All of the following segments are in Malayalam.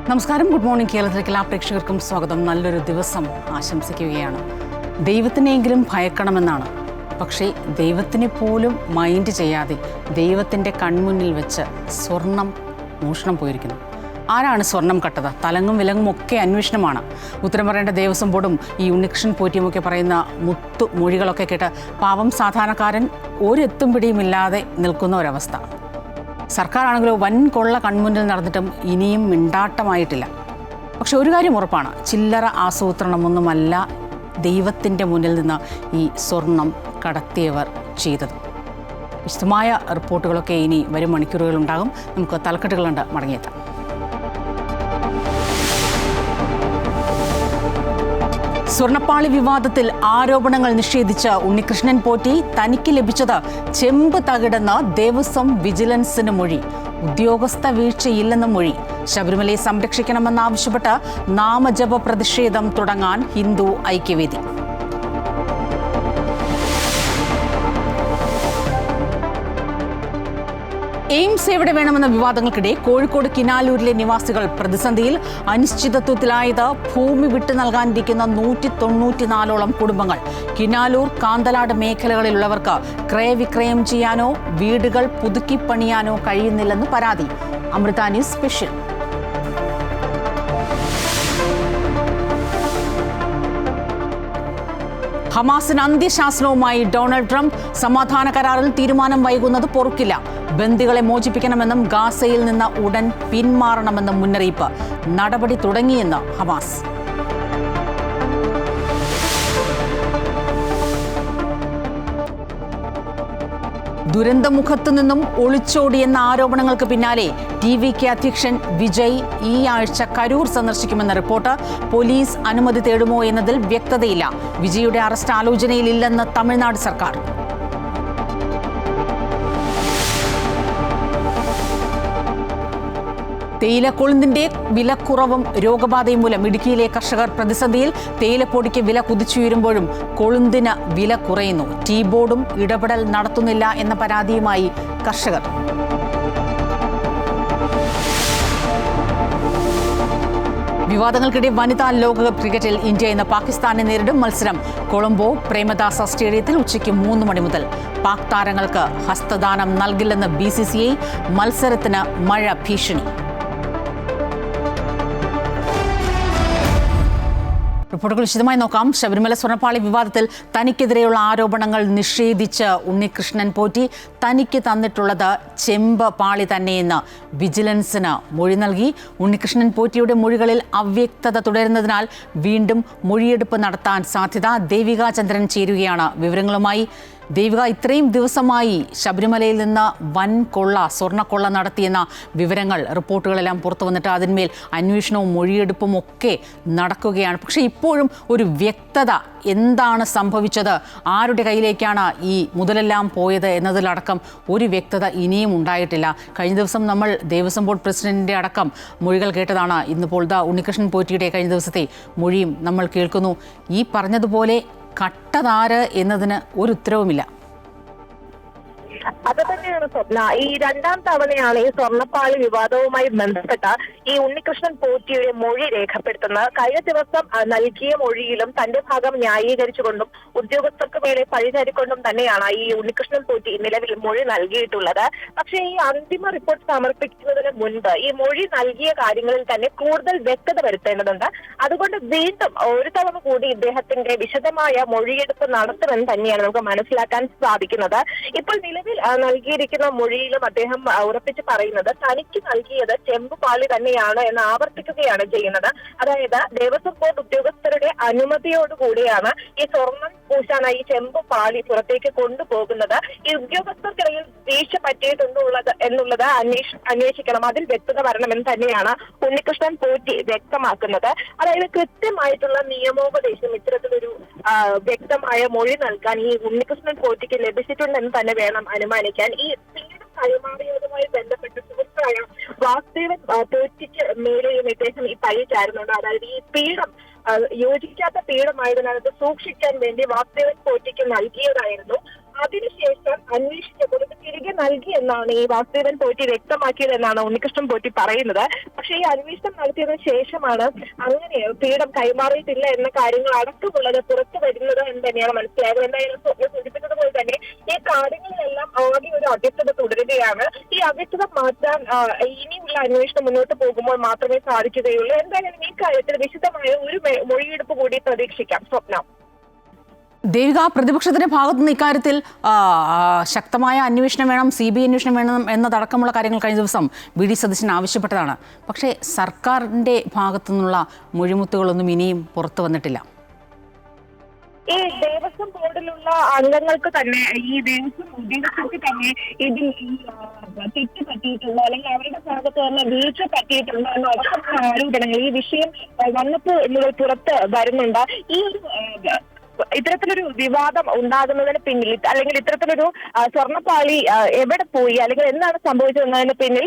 നമസ്കാരം. Good morning. കേരളത്തിലേക്ക് എല്ലാ പ്രേക്ഷകർക്കും സ്വാഗതം. നല്ലൊരു ദിവസം ആശംസിക്കുകയാണ്. ദൈവത്തിനെങ്കിലും ഭയക്കണമെന്നാണ്. പക്ഷേ ദൈവത്തിനെ പോലും മൈൻഡ് ചെയ്യാതെ ദൈവത്തിൻ്റെ കൺമുന്നിൽ വെച്ച് സ്വർണം മോഷണം പോയിരിക്കുന്നു. ആരാണ് സ്വർണം കട്ടത്? തലങ്ങും വിലങ്ങും ഒക്കെ അന്വേഷണമാണ്. ഉത്തരം പറയേണ്ട ദേവസ്വം ബോർഡും ഈ ഉണ്ണികൃഷ്ണൻ പോറ്റിയുമൊക്കെ പറയുന്ന മുത്തു മൊഴികളൊക്കെ കേട്ട് പാവം സാധാരണക്കാരൻ ഒരെത്തും പിടിയുമില്ലാതെ നിൽക്കുന്ന ഒരവസ്ഥ. സർക്കാരാണെങ്കിലോ വൻ കൊള്ള കൺമുന്നിൽ നടന്നിട്ടും ഇനിയും മിണ്ടാട്ടമായിട്ടില്ല. പക്ഷെ ഒരു കാര്യം ഉറപ്പാണ്, ചില്ലറ ആസൂത്രണമൊന്നുമല്ല ദൈവത്തിൻ്റെ മുന്നിൽ നിന്ന് ഈ സ്വർണം കടത്തിയവർ ചെയ്തത്. വിശദമായ റിപ്പോർട്ടുകളൊക്കെ ഇനി വരും മണിക്കൂറുകളുണ്ടാകും. നമുക്ക് തലക്കെട്ടുകളുണ്ട്, മടങ്ങിയെത്താം. സ്വർണ്ണപ്പാളി വിവാദത്തിൽ ആരോപണങ്ങൾ നിഷേധിച്ച ഉണ്ണികൃഷ്ണൻ പോറ്റി തനിക്ക് ലഭിച്ചത് ചെമ്പ് തകിടെന്ന് ദേവസ്വം വിജിലൻസിന് മൊഴി. ഉദ്യോഗസ്ഥ വീഴ്ചയില്ലെന്ന് മൊഴി. ശബരിമലയെ സംരക്ഷിക്കണമെന്നാവശ്യപ്പെട്ട് നാമജപ പ്രതിഷേധം തുടങ്ങാൻ ഹിന്ദു ഐക്യവേദി. എയിംസ് എവിടെ വേണമെന്ന വിവാദങ്ങൾക്കിടെ കോഴിക്കോട് കിനാലൂരിലെ നിവാസികൾ പ്രതിസന്ധിയിൽ. അനിശ്ചിതത്വത്തിലായത് ഭൂമി വിട്ടു നൽകാനിരിക്കുന്ന 194ഓളം കുടുംബങ്ങൾ. കിനാലൂർ, കാന്തലാട് മേഖലകളിലുള്ളവർക്ക് ക്രയവിക്രയം ചെയ്യാനോ വീടുകൾ പുതുക്കിപ്പണിയാനോ കഴിയുന്നില്ലെന്ന് പരാതി. Amrita news special. ഹമാസിന് അന്ത്യശാസനവുമായി ഡൊണാൾഡ് ട്രംപ്. സമാധാന കരാറിൽ തീരുമാനം വൈകുന്നത് പൊറുക്കില്ല. ബന്ദികളെ മോചിപ്പിക്കണമെന്നും ഗാസയിൽ നിന്ന് ഉടൻ പിന്മാറണമെന്നും മുന്നറിയിപ്പ്. നടപടി തുടങ്ങിയെന്ന് ഹമാസ്. ദുരന്തമുഖത്തു നിന്നും ഒളിച്ചോടിയെന്ന ആരോപണങ്ങൾക്ക് പിന്നാലെ ടിവികെ അധ്യക്ഷൻ വിജയ് ഈ ആഴ്ച കരൂർ സന്ദർശിക്കുമെന്ന റിപ്പോർട്ട്. പോലീസ് അനുമതി തേടുമോ എന്നതിൽ വ്യക്തതയില്ല. വിജയുടെ അറസ്റ്റ് ആലോചനയിലില്ലെന്ന് തമിഴ്നാട് സർക്കാർ. തേയിലക്കൊളുന്തിന്റെ വിലക്കുറവും രോഗബാധയും മൂലം ഇടുക്കിയിലെ കർഷകർ പ്രതിസന്ധിയിൽ. തേയിലപ്പൊടിക്ക് വില കുതിച്ചുയരുമ്പോഴും കൊളുന്തിന് വില കുറയുന്നു. ടീ ബോർഡും ഇടപെടൽ നടത്തുന്നില്ല എന്ന പരാതിയുമായി കർഷകർ. വിവാദങ്ങൾക്കിടെ വനിതാ ലോകകപ്പ് ക്രിക്കറ്റിൽ ഇന്ത്യ ഇന്ന് പാകിസ്ഥാനെ നേരിടും. മത്സരം കൊളംബോ പ്രേമദാസ സ്റ്റേഡിയത്തിൽ ഉച്ചയ്ക്ക് 3 മണി മുതൽ. പാക് താരങ്ങൾക്ക് ഹസ്തദാനം നൽകില്ലെന്ന് BCCI. മത്സരത്തിന് മഴ ഭീഷണി. റിപ്പോർട്ടുകൾ വിശദമായി നോക്കാം. ശബരിമല സ്വർണ്ണപ്പാളി വിവാദത്തിൽ തനിക്കെതിരെയുള്ള ആരോപണങ്ങൾ നിഷേധിച്ച് ഉണ്ണികൃഷ്ണൻ പോറ്റി. തനിക്ക് തന്നിട്ടുള്ളത് ചെമ്പ് പാളി തന്നെയെന്ന് വിജിലൻസിന് മൊഴി നൽകി. ഉണ്ണികൃഷ്ണൻ പോറ്റിയുടെ മൊഴികളിൽ അവ്യക്തത തുടരുന്നതിനാൽ വീണ്ടും മൊഴിയെടുപ്പ് നടത്താൻ സാധ്യത. ദേവിക ചന്ദ്രൻ ചേരുകയാണ് വിവരങ്ങളുമായി. ദേവിക, ഇത്രയും ദിവസമായി ശബരിമലയിൽ നിന്ന് വൻ കൊള്ള, സ്വർണ്ണക്കൊള്ള നടത്തിയെന്ന വിവരങ്ങൾ, റിപ്പോർട്ടുകളെല്ലാം പുറത്തു വന്നിട്ട് അതിന്മേൽ അന്വേഷണവും മൊഴിയെടുപ്പും ഒക്കെ നടക്കുകയാണ്. പക്ഷേ ഇപ്പോഴും ഒരു വ്യക്തത, എന്താണ് സംഭവിച്ചത്, ആരുടെ കയ്യിലേക്കാണ് ഈ മുതലെല്ലാം പോയത് എന്നതിലടക്കം ഒരു വ്യക്തത ഇനിയും ഉണ്ടായിട്ടില്ല. കഴിഞ്ഞ ദിവസം നമ്മൾ ദേവസ്വം ബോർഡ് പ്രസിഡന്റിൻ്റെ അടക്കം മൊഴികൾ കേട്ടതാണ്. ഇന്നിപ്പോൾ ഉണ്ണികൃഷ്ണൻ പോറ്റിയുടെ കഴിഞ്ഞ ദിവസത്തെ മൊഴിയും നമ്മൾ കേൾക്കുന്നു. ഈ പറഞ്ഞതുപോലെ കട്ടതാര് എന്നതിന് ഒരു ഉത്തരവുമില്ല. അത് തന്നെയാണ് സ്വപ്ന. ഈ രണ്ടാം തവണയാണ് ഈ സ്വർണ്ണപ്പാളി വിവാദവുമായി ബന്ധപ്പെട്ട ഈ ഉണ്ണികൃഷ്ണൻ പോറ്റിയുടെ മൊഴി രേഖപ്പെടുത്തുന്നത്. കഴിഞ്ഞ ദിവസം നൽകിയ മൊഴിയിലും തന്റെ ഭാഗം ന്യായീകരിച്ചുകൊണ്ടും ഉദ്യോഗസ്ഥർക്ക് മേലെ പഴിചാരിക്കൊണ്ടും തന്നെയാണ് ഈ ഉണ്ണികൃഷ്ണൻ പോറ്റി നിലവിൽ മൊഴി നൽകിയിട്ടുള്ളത്. പക്ഷേ ഈ അന്തിമ റിപ്പോർട്ട് സമർപ്പിക്കുന്നതിന് മുൻപ് ഈ മൊഴി നൽകിയ കാര്യങ്ങളിൽ തന്നെ കൂടുതൽ വ്യക്തത വരുത്തേണ്ടതുണ്ട്. അതുകൊണ്ട് വീണ്ടും ഒരു തവണ കൂടി ഇദ്ദേഹത്തിന്റെ വിശദമായ മൊഴിയെടുപ്പ് നടത്തുമെന്ന് തന്നെയാണ് നമുക്ക് മനസ്സിലാക്കാൻ സാധിക്കുന്നത്. ഇപ്പോൾ നിലവിൽ നൽകിയിരിക്കുന്ന മൊഴിയിലും അദ്ദേഹം ഉറപ്പിച്ച് പറയുന്നത് തനിക്ക് നൽകിയത് ചെമ്പ് പാളി തന്നെയാണ് എന്ന് ആവർത്തിക്കുകയാണ് ചെയ്യുന്നത്. അതായത് ദേവസ്വം ബോർഡ് ഉദ്യോഗസ്ഥരുടെ അനുമതിയോടുകൂടിയാണ് ഈ സ്വർണം പൂശാനായി ഈ ചെമ്പ് പാളി പുറത്തേക്ക് കൊണ്ടുപോകുന്നത്. ഈ ഉദ്യോഗസ്ഥർക്കിടയിൽ വീഴ്ച പറ്റിയിട്ടുണ്ടോ എന്നുള്ളത് അന്വേഷിക്കണം, അതിൽ വ്യക്തത വരണമെന്ന് തന്നെയാണ് ഉണ്ണികൃഷ്ണൻ പോറ്റി വ്യക്തമാക്കുന്നത്. അതായത് കൃത്യമായിട്ടുള്ള നിയമോപദേശം, ഇത്തരത്തിലൊരു വ്യക്തമായ മൊഴി നൽകാൻ ഈ ഉണ്ണികൃഷ്ണൻ പോറ്റിക്ക് ലഭിച്ചിട്ടുണ്ടെന്ന് തന്നെ വേണം അനുമാനിക്കാൻ. ഈ പീഠം കൈമാറിയതുമായി ബന്ധപ്പെട്ട് സുഹൃത്തായ വാസുദേവൻ പോറ്റിക്ക് മേലെയും ഇദ്ദേഹം ഈ പഴി ചാരുന്നുണ്ട്. അതായത് ഈ പീഠം യോജിക്കാത്ത പീഠമായതിനാൽ അത് സൂക്ഷിക്കാൻ വേണ്ടി വാസുദേവൻ പോറ്റിക്ക് നൽകിയതായിരുന്നു. അതിനുശേഷം അന്വേഷിച്ചപ്പോൾ ഇത് തിരികെ നൽകി എന്നാണ് ഈ വാസുദേവൻ പോറ്റി വ്യക്തമാക്കിയതെന്നാണ് ഉണ്ണികൃഷ്ണൻ പോറ്റി പറയുന്നത്. പക്ഷേ ഈ അന്വേഷണം നടത്തിയതിനു ശേഷമാണ് അങ്ങനെ പീഠം കൈമാറിയിട്ടില്ല എന്ന കാര്യങ്ങൾ അടക്കമുള്ളത് പുറത്തു വരുന്നത് എന്ന് തന്നെയാണ് മനസ്സിലായത്. എന്തായാലും സൂചിപ്പിച്ചതുപോലെ തന്നെ ഈ കാര്യങ്ങളിലെല്ലാം ആകെ ഒരു അവ്യക്തത തുടരുകയാണ്. ഈ അവ്യക്തത മാറ്റാൻ ഇനിയുള്ള അന്വേഷണം മുന്നോട്ട് പോകുമ്പോൾ മാത്രമേ സാധിക്കുകയുള്ളൂ. എന്തായാലും ഈ കാര്യത്തിൽ വിശദമായ ഒരു മൊഴിയെടുപ്പ് കൂടി പ്രതീക്ഷിക്കാം. സ്വപ്ന ദേവിക, പ്രതിപക്ഷത്തിന്റെ ഭാഗത്തുനിന്ന് ഇക്കാര്യത്തിൽ ശക്തമായ അന്വേഷണം വേണം, CBI അന്വേഷണം വേണം എന്നതടക്കമുള്ള കാര്യങ്ങൾ കഴിഞ്ഞ ദിവസം വി.ഡി. സതീശൻ ആവശ്യപ്പെട്ടതാണ്. പക്ഷേ സർക്കാരിന്റെ ഭാഗത്തു നിന്നുള്ള മൊഴിമുത്തുകളൊന്നും ഇനിയും പുറത്തു വന്നിട്ടില്ല. ഈ ദേവസ്വം ബോർഡിലുള്ള അംഗങ്ങൾക്ക് തന്നെ, ഈ ദേവസ്വം ഉദ്യോഗസ്ഥർക്ക് തന്നെ ഇതിൽ തെറ്റ് പറ്റിയിട്ടുണ്ടോ അല്ലെങ്കിൽ അവരുടെ ഭാഗത്ത് തന്നെ വീഴ്ച പറ്റിയിട്ടുണ്ടോ എന്നടക്കമുള്ള ആരോപണങ്ങൾ ഈ വിഷയം വന്നപ്പോൾ മുതൽ പുറത്ത് വരുന്നുണ്ട്. ഈ ഒരു ഇത്തരത്തിലൊരു വിവാദം ഉണ്ടാകുന്നതിന് പിന്നിൽ അല്ലെങ്കിൽ ഇത്തരത്തിലൊരു സ്വർണ്ണപ്പാളി എവിടെ പോയി അല്ലെങ്കിൽ എന്താണ് സംഭവിച്ചതെന്നതിന് പിന്നിൽ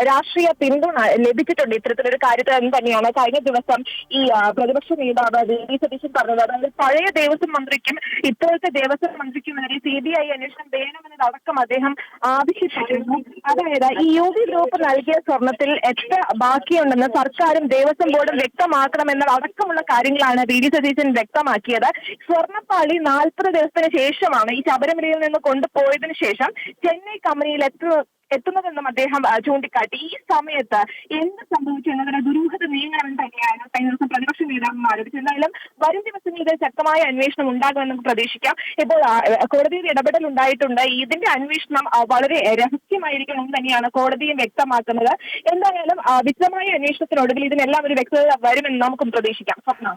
രാഷ്ട്രീയ പിന്തുണ ലഭിച്ചിട്ടുണ്ട് ഇത്തരത്തിലൊരു കാര്യത്തിൽ എന്ന് തന്നെയാണ് കഴിഞ്ഞ ദിവസം ഈ പ്രതിപക്ഷ നേതാവ് വി.ഡി. സതീശൻ പറഞ്ഞത്. അതായത് പഴയ ദേവസ്വം മന്ത്രിക്കും ഇപ്പോഴത്തെ ദേവസ്വം മന്ത്രിക്കുമെതിരെ CBI അന്വേഷണം വേണമെന്നതടക്കം അദ്ദേഹം ആവശ്യപ്പെട്ടിരുന്നു. അതായത് ഈ UV ഗ്രൂപ്പ് നൽകിയ സ്വർണത്തിൽ എത്ര ബാക്കിയുണ്ടെന്ന് സർക്കാരും ദേവസ്വം ബോർഡും വ്യക്തമാക്കണമെന്നതടക്കമുള്ള കാര്യങ്ങളാണ് വി.ഡി. സതീശൻ വ്യക്തമാക്കിയത്. സ്വർണ്ണപ്പാളി 40 ദിവസത്തിന് ശേഷമാണ് ഈ ശബരിമലയിൽ നിന്ന് കൊണ്ടുപോയതിനു ശേഷം ചെന്നൈ കമ്പനിയിൽ എത്തുന്നതെന്നും അദ്ദേഹം ചൂണ്ടിക്കാട്ടി. ഈ സമയത്ത് എന്ത് സംഭവിച്ചു എന്നതിന് ദുരൂഹത നീങ്ങണമെന്ന് തന്നെയാണ് കഴിഞ്ഞ ദിവസം പ്രതിപക്ഷ നേതാവ് ആരോപിച്ചത്. എന്തായാലും വരും ദിവസങ്ങളിൽ ശക്തമായ അന്വേഷണം ഉണ്ടാകുമെന്ന് നമുക്ക് പ്രതീക്ഷിക്കാം. ഇപ്പോൾ കോടതിയുടെ ഇടപെടൽ ഉണ്ടായിട്ടുണ്ട്. ഇതിന്റെ അന്വേഷണം വളരെ രഹസ്യമായിരിക്കണം തന്നെയാണ് കോടതിയും വ്യക്തമാക്കുന്നത്. എന്തായാലും വിശദമായ അന്വേഷണത്തിനൊടുവിൽ ഇതിനെല്ലാം ഒരു വ്യക്തത വരുമെന്ന് നമുക്കും പ്രതീക്ഷിക്കാം. സ്വപ്ന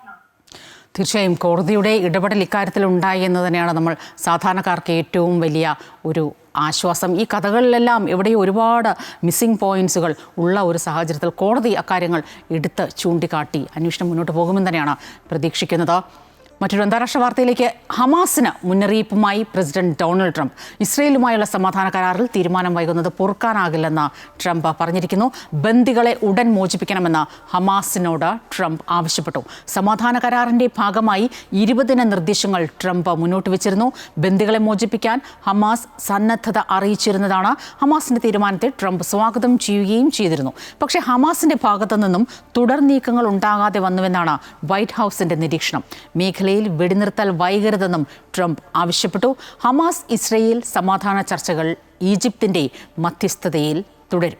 തീർച്ചയായും കോടതിയുടെ ഇടപെടൽ ഇക്കാര്യത്തിൽ ഉണ്ടായി എന്ന് തന്നെയാണ് നമ്മൾ സാധാരണക്കാർക്ക് ഏറ്റവും വലിയ ഒരു ആശ്വാസം. ഈ കഥകളിലെല്ലാം എവിടെയോ ഒരുപാട് മിസ്സിംഗ് പോയിന്റ്സുകൾ ഉള്ള ഒരു സാഹചര്യത്തിൽ കോടതി അക്കാര്യങ്ങൾ എടുത്ത് ചൂണ്ടിക്കാട്ടി അന്വേഷണം മുന്നോട്ട് പോകുമെന്ന് തന്നെയാണ് പ്രതീക്ഷിക്കുന്നത്. മറ്റൊരു അന്താരാഷ്ട്ര വാർത്തയിലേക്ക്. ഹമാസിന് മുന്നറിയിപ്പുമായി പ്രസിഡന്റ് ഡൊണാൾഡ് ട്രംപ്. ഇസ്രയേലുമായുള്ള സമാധാന കരാറിൽ തീരുമാനം വൈകുന്നത് പൊറുക്കാനാകില്ലെന്ന് ട്രംപ് പറഞ്ഞിരിക്കുന്നു. ബന്ദികളെ ഉടൻ മോചിപ്പിക്കണമെന്ന് ഹമാസിനോട് ട്രംപ് ആവശ്യപ്പെട്ടു. സമാധാന കരാറിന്റെ ഭാഗമായി 20 നിർദ്ദേശങ്ങൾ ട്രംപ് മുന്നോട്ട് വെച്ചിരുന്നു. ബന്ദികളെ മോചിപ്പിക്കാൻ ഹമാസ് സന്നദ്ധത അറിയിച്ചിരുന്നതാണ്. ഹമാസിന്റെ തീരുമാനത്തെ ട്രംപ് സ്വാഗതം ചെയ്യുകയും ചെയ്തിരുന്നു. പക്ഷേ ഹമാസിന്റെ ഭാഗത്തു നിന്നും തുടർ നീക്കങ്ങൾ ഉണ്ടാകാതെ വന്നുവെന്നാണ് വൈറ്റ് ഹൗസിന്റെ നിരീക്ഷണം. മേഖലയിൽ വെടിനിർത്തൽ വൈകരുതെന്നും ട്രംപ് ആവശ്യപ്പെട്ടു. ഹമാസ് ഇസ്രയേൽ സമാധാന ചർച്ചകൾ ഈജിപ്തിന്റെ മധ്യസ്ഥതയിൽ തുടരും.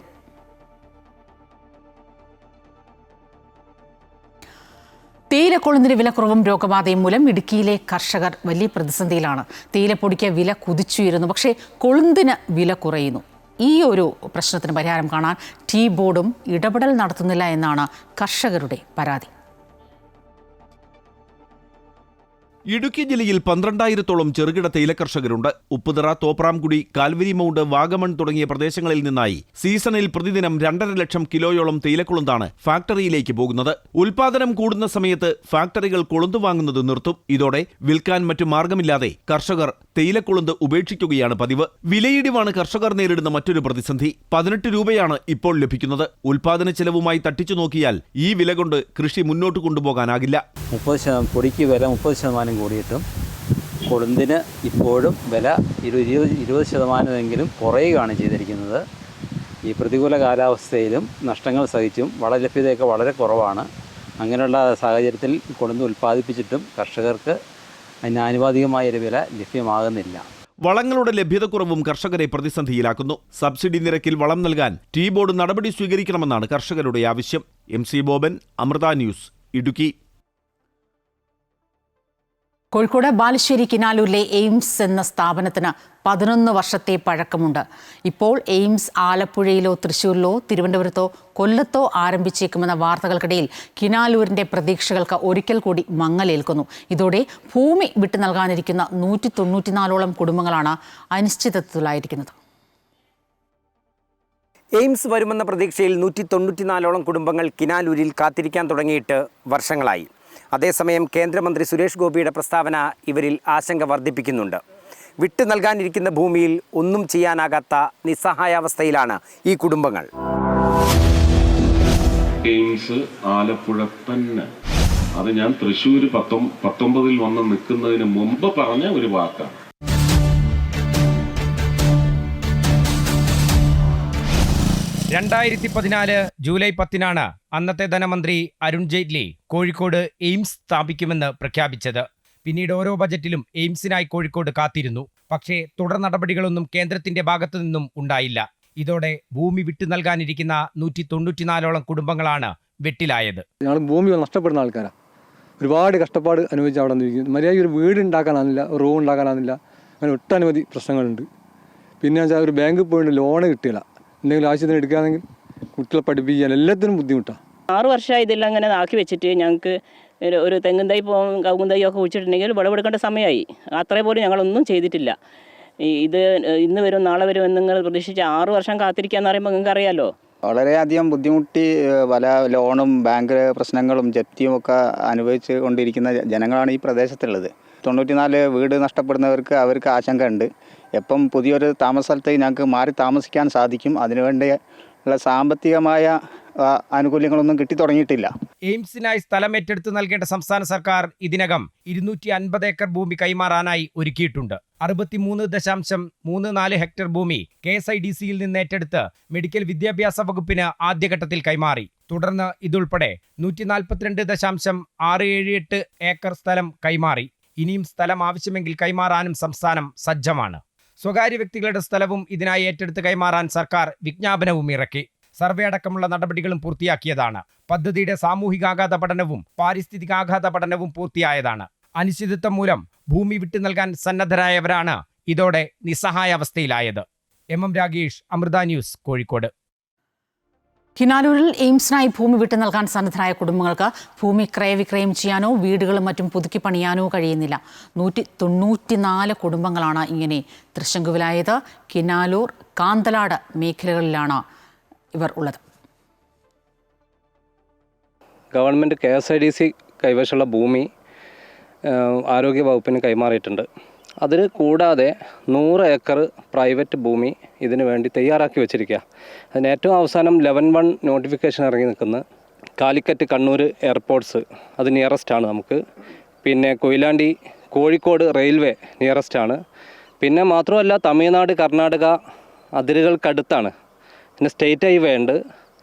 തേയിലക്കൊളുന്തിന് വിലക്കുറവും രോഗബാധയും മൂലം ഇടുക്കിയിലെ കർഷകർ വലിയ പ്രതിസന്ധിയിലാണ്. തേയിലപ്പൊടിക്ക് വില കുതിച്ചുയരുന്നു, പക്ഷേ കൊളുന്തിന് വില കുറയുന്നു. ഈ ഒരു പ്രശ്നത്തിന് പരിഹാരം കാണാൻ ടീ ബോർഡും ഇടപെടൽ നടത്തുന്നില്ല എന്നാണ് കർഷകരുടെ പരാതി. ഇടുക്കി ജില്ലയിൽ 12,000-ഓളം ചെറുകിട തേയില കർഷകരുണ്ട്. ഉപ്പുതറ, തോപ്രാംകുടി, കാൽവരി മൗണ്ട്, വാഗമൺ തുടങ്ങിയ പ്രദേശങ്ങളിൽ നിന്നായി സീസണിൽ പ്രതിദിനം 2.5 ലക്ഷം കിലോയോളം തേയിലക്കൊളുന്താണ് ഫാക്ടറിയിലേക്ക് പോകുന്നത്. ഉൽപാദനം കൂടുന്ന സമയത്ത് ഫാക്ടറികൾ കൊളുന്ത് വാങ്ങുന്നത് നിർത്തും. ഇതോടെ വിൽക്കാൻ മറ്റു മാർഗമില്ലാതെ കർഷകർ തേയിലക്കൊളുന്ത് ഉപേക്ഷിക്കുകയാണ് പതിവ്. വിലയിടിവാണ് കർഷകർ നേരിടുന്ന മറ്റൊരു പ്രതിസന്ധി. 18 രൂപയാണ് ഇപ്പോൾ ലഭിക്കുന്നത്. ഉൽപാദന ചെലവുമായി തട്ടിച്ചു നോക്കിയാൽ ഈ വില കൊണ്ട് കൃഷി മുന്നോട്ട് കൊണ്ടുപോകാനാകില്ല. 30% പൊടിക്ക് വില 30% കൂടിയിട്ടും കൊളുന്തിന് ഇപ്പോഴും വില 20% കുറയുകയാണ് ചെയ്തിരിക്കുന്നത്. ഈ പ്രതികൂല കാലാവസ്ഥയിലും നഷ്ടങ്ങൾ സഹിച്ചും വളലഭ്യതയൊക്കെ വളരെ കുറവാണ്. അങ്ങനെയുള്ള സാഹചര്യത്തിൽ കൊളുന്ത് ഉൽപ്പാദിപ്പിച്ചിട്ടും കർഷകർക്ക് അതിന് ആനുപാതികമായൊരു വില ലഭ്യമാകുന്നില്ല. വളങ്ങളുടെ ലഭ്യതക്കുറവും കർഷകരെ പ്രതിസന്ധിയിലാക്കുന്നു. സബ്സിഡി നിരക്കിൽ വളം നൽകാൻ ടീ ബോർഡ് നടപടി സ്വീകരിക്കണമെന്നാണ് കർഷകരുടെ ആവശ്യം. MC Boban, Amrita news, Idukki. കോഴിക്കോട് ബാലുശ്ശേരി കിനാലൂരിലെ എയിംസ് എന്ന സ്ഥാപനത്തിന് 11 വർഷത്തെ പഴക്കമുണ്ട്. ഇപ്പോൾ എയിംസ് ആലപ്പുഴയിലോ തൃശ്ശൂരിലോ തിരുവനന്തപുരത്തോ കൊല്ലത്തോ ആരംഭിച്ചേക്കുമെന്ന വാർത്തകൾക്കിടയിൽ കിനാലൂരിന്റെ പ്രതീക്ഷകൾക്ക് ഒരിക്കൽ കൂടി മങ്ങലേൽക്കുന്നു. ഇതോടെ ഭൂമി വിട്ടു നൽകാനിരിക്കുന്ന 194ഓളം കുടുംബങ്ങളാണ് അനിശ്ചിതത്വത്തിലായിരിക്കുന്നത്. എയിംസ് വരുമെന്ന പ്രതീക്ഷയിൽ 194ഓളം കുടുംബങ്ങൾ കിനാലൂരിൽ കാത്തിരിക്കാൻ തുടങ്ങിയിട്ട് വർഷങ്ങളായി. അതേസമയം കേന്ദ്രമന്ത്രി സുരേഷ് ഗോപിയുടെ പ്രസ്താവന ഇവരിൽ ആശങ്ക വർദ്ധിപ്പിക്കുന്നുണ്ട്. വിട്ടു നൽകാനിരിക്കുന്ന ഭൂമിയിൽ ഒന്നും ചെയ്യാനാകാത്ത നിസ്സഹായാവസ്ഥയിലാണ് ഈ കുടുംബങ്ങൾ. എയിംസ് ആലപ്പുഴ തന്നെ, അത് ഞാൻ തൃശ്ശൂർ 19 വന്ന് നിൽക്കുന്നതിന് മുമ്പ് പറഞ്ഞ ഒരു വാക്കാണ്. 2014 ജൂലൈ 10 അന്നത്തെ ധനമന്ത്രി അരുൺ ജെയ്റ്റ്ലി കോഴിക്കോട് എയിംസ് സ്ഥാപിക്കുമെന്ന് പ്രഖ്യാപിച്ചത്. പിന്നീട് ഓരോ ബജറ്റിലും എയിംസിനായി കോഴിക്കോട് കാത്തിരുന്നു. പക്ഷേ തുടർ നടപടികളൊന്നും കേന്ദ്രത്തിന്റെ ഭാഗത്തു നിന്നും ഉണ്ടായില്ല. ഇതോടെ ഭൂമി വിട്ടു നൽകാനിരിക്കുന്ന 194ഓളം കുടുംബങ്ങളാണ് വെട്ടിലായത്. ഞങ്ങൾ ഭൂമി നഷ്ടപ്പെടുന്ന ആൾക്കാരാണ്. ഒരുപാട് കഷ്ടപ്പാട് അനുഭവിച്ച് അവിടെ നിന്നിരിക്കുന്നു. മര്യാദ ഒരു വീട് ഉണ്ടാക്കാനാകുന്നില്ല, റൂം ഉണ്ടാക്കാനാകുന്നില്ല. അങ്ങനെ ഒട്ടനവധി പ്രശ്നങ്ങളുണ്ട്. പിന്നെ വെച്ചാൽ ഒരു ബാങ്കിൽ പോയിട്ട് ലോണ് കിട്ടിയില്ല. എന്തെങ്കിലും ആവശ്യത്തിന് എടുക്കുകയാണെങ്കിൽ കുട്ടികളെ പഠിപ്പിക്കാൻ എല്ലാത്തിനും ബുദ്ധിമുട്ടാണ്. 6 വർഷമായി ഇതെല്ലാം അങ്ങനെ ആക്കി വെച്ചിട്ട് ഞങ്ങൾക്ക് ഒരു തെങ്ങും തൈ കവുങ്ങും തൈ ഒക്കെ കുഴിച്ചിട്ടുണ്ടെങ്കിൽ വിളവെടുക്കേണ്ട സമയമായി. അത്രേ പോലും ഞങ്ങളൊന്നും ചെയ്തിട്ടില്ല. ഇത് ഇന്ന് വരും നാളെ വരും എന്നിങ്ങനെ പ്രതീക്ഷിച്ച് 6 വർഷം കാത്തിരിക്കാന്ന് പറയുമ്പോൾ നിങ്ങൾക്ക് അറിയാമല്ലോ. വളരെയധികം ബുദ്ധിമുട്ടി പല ലോണും ബാങ്ക് പ്രശ്നങ്ങളും ജപ്തിയും ഒക്കെ അനുഭവിച്ച് കൊണ്ടിരിക്കുന്ന ജനങ്ങളാണ് ഈ പ്രദേശത്തുള്ളത്. 94 വീട് നഷ്ടപ്പെടുന്നവർക്ക് അവർക്ക് ആശങ്ക ഉണ്ട്. എപ്പം പുതിയൊരു താമസ സ്ഥലത്തേക്ക് ഞങ്ങൾക്ക് മാറി താമസിക്കാൻ സാധിക്കും, അതിനുവേണ്ടിയുള്ള സാമ്പത്തികമായ ആനുകൂല്യങ്ങളൊന്നും കിട്ടി തുടങ്ങിയിട്ടില്ല. എയിംസിനായി സ്ഥലം ഏറ്റെടുത്ത് നൽകേണ്ട സംസ്ഥാന സർക്കാർ ഇതിനകം 250 ഏക്കർ ഭൂമി കൈമാറാനായി ഒരുക്കിയിട്ടുണ്ട്. 63.34 ഹെക്ടർ ഭൂമി KSIDCയിൽ നിന്ന് ഏറ്റെടുത്ത് മെഡിക്കൽ വിദ്യാഭ്യാസ വകുപ്പിന് ആദ്യഘട്ടത്തിൽ കൈമാറി. തുടർന്ന് ഇതുൾപ്പെടെ 142.678 ഏക്കർ സ്ഥലം കൈമാറി. ഇനിയും സ്ഥലം ആവശ്യമെങ്കിൽ കൈമാറാനും സംസ്ഥാനം സജ്ജമാണ്. സ്വകാര്യ വ്യക്തികളുടെ സ്ഥലവും ഇതിനായി ഏറ്റെടുത്ത് കൈമാറാൻ സർക്കാർ വിജ്ഞാപനവും ഇറക്കി. സർവേ അടക്കമുള്ള നടപടികളും പൂർത്തിയാക്കിയതാണ്. പദ്ധതിയുടെ സാമൂഹികാഘാത പഠനവും പാരിസ്ഥിതികാഘാത പഠനവും പൂർത്തിയായതാണ്. അനിശ്ചിതത്വം മൂലം ഭൂമി വിട്ടു നൽകാൻ സന്നദ്ധരായവരാണ് ഇതോടെ നിസ്സഹായാവസ്ഥയിലായത്. MM Ragesh, Amrita news, Kozhikode. കിനാലൂരിൽ എയിംസിനായി ഭൂമി വിട്ടു നൽകാൻ സന്നദ്ധരായ കുടുംബങ്ങൾക്ക് ഭൂമി ക്രയവിക്രയം ചെയ്യാനോ വീടുകളും മറ്റും പുതുക്കി പണിയാനോ കഴിയുന്നില്ല. 194 കുടുംബങ്ങളാണ് ഇങ്ങനെ തൃശങ്കുവിലായത്. കിനാലൂർ, കാന്തലാട് മേഖലകളിലാണ് ഇവർ ഉള്ളത്. ഗവൺമെൻറ് KSIDC കൈവശമുള്ള ഭൂമി ആരോഗ്യ വകുപ്പിന് കൈമാറിയിട്ടുണ്ട്. അതിന് കൂടാതെ 100 ഏക്കർ പ്രൈവറ്റ് ഭൂമി ഇതിനു വേണ്ടി തയ്യാറാക്കി വെച്ചിരിക്കുക. അതിന് ഏറ്റവും അവസാനം 11-1 നോട്ടിഫിക്കേഷൻ ഇറങ്ങി നിൽക്കുന്ന കാലിക്കറ്റ് കണ്ണൂർ എയർപോർട്ട്സ്, അത് നിയറസ്റ്റാണ് നമുക്ക്. പിന്നെ കൊയിലാണ്ടി കോഴിക്കോട് റെയിൽവേ നിയറസ്റ്റാണ്. പിന്നെ മാത്രമല്ല തമിഴ്നാട് കർണാടക അതിരുകൾക്കടുത്താണ്. പിന്നെ സ്റ്റേറ്റ് ഹൈവേ ഉണ്ട്,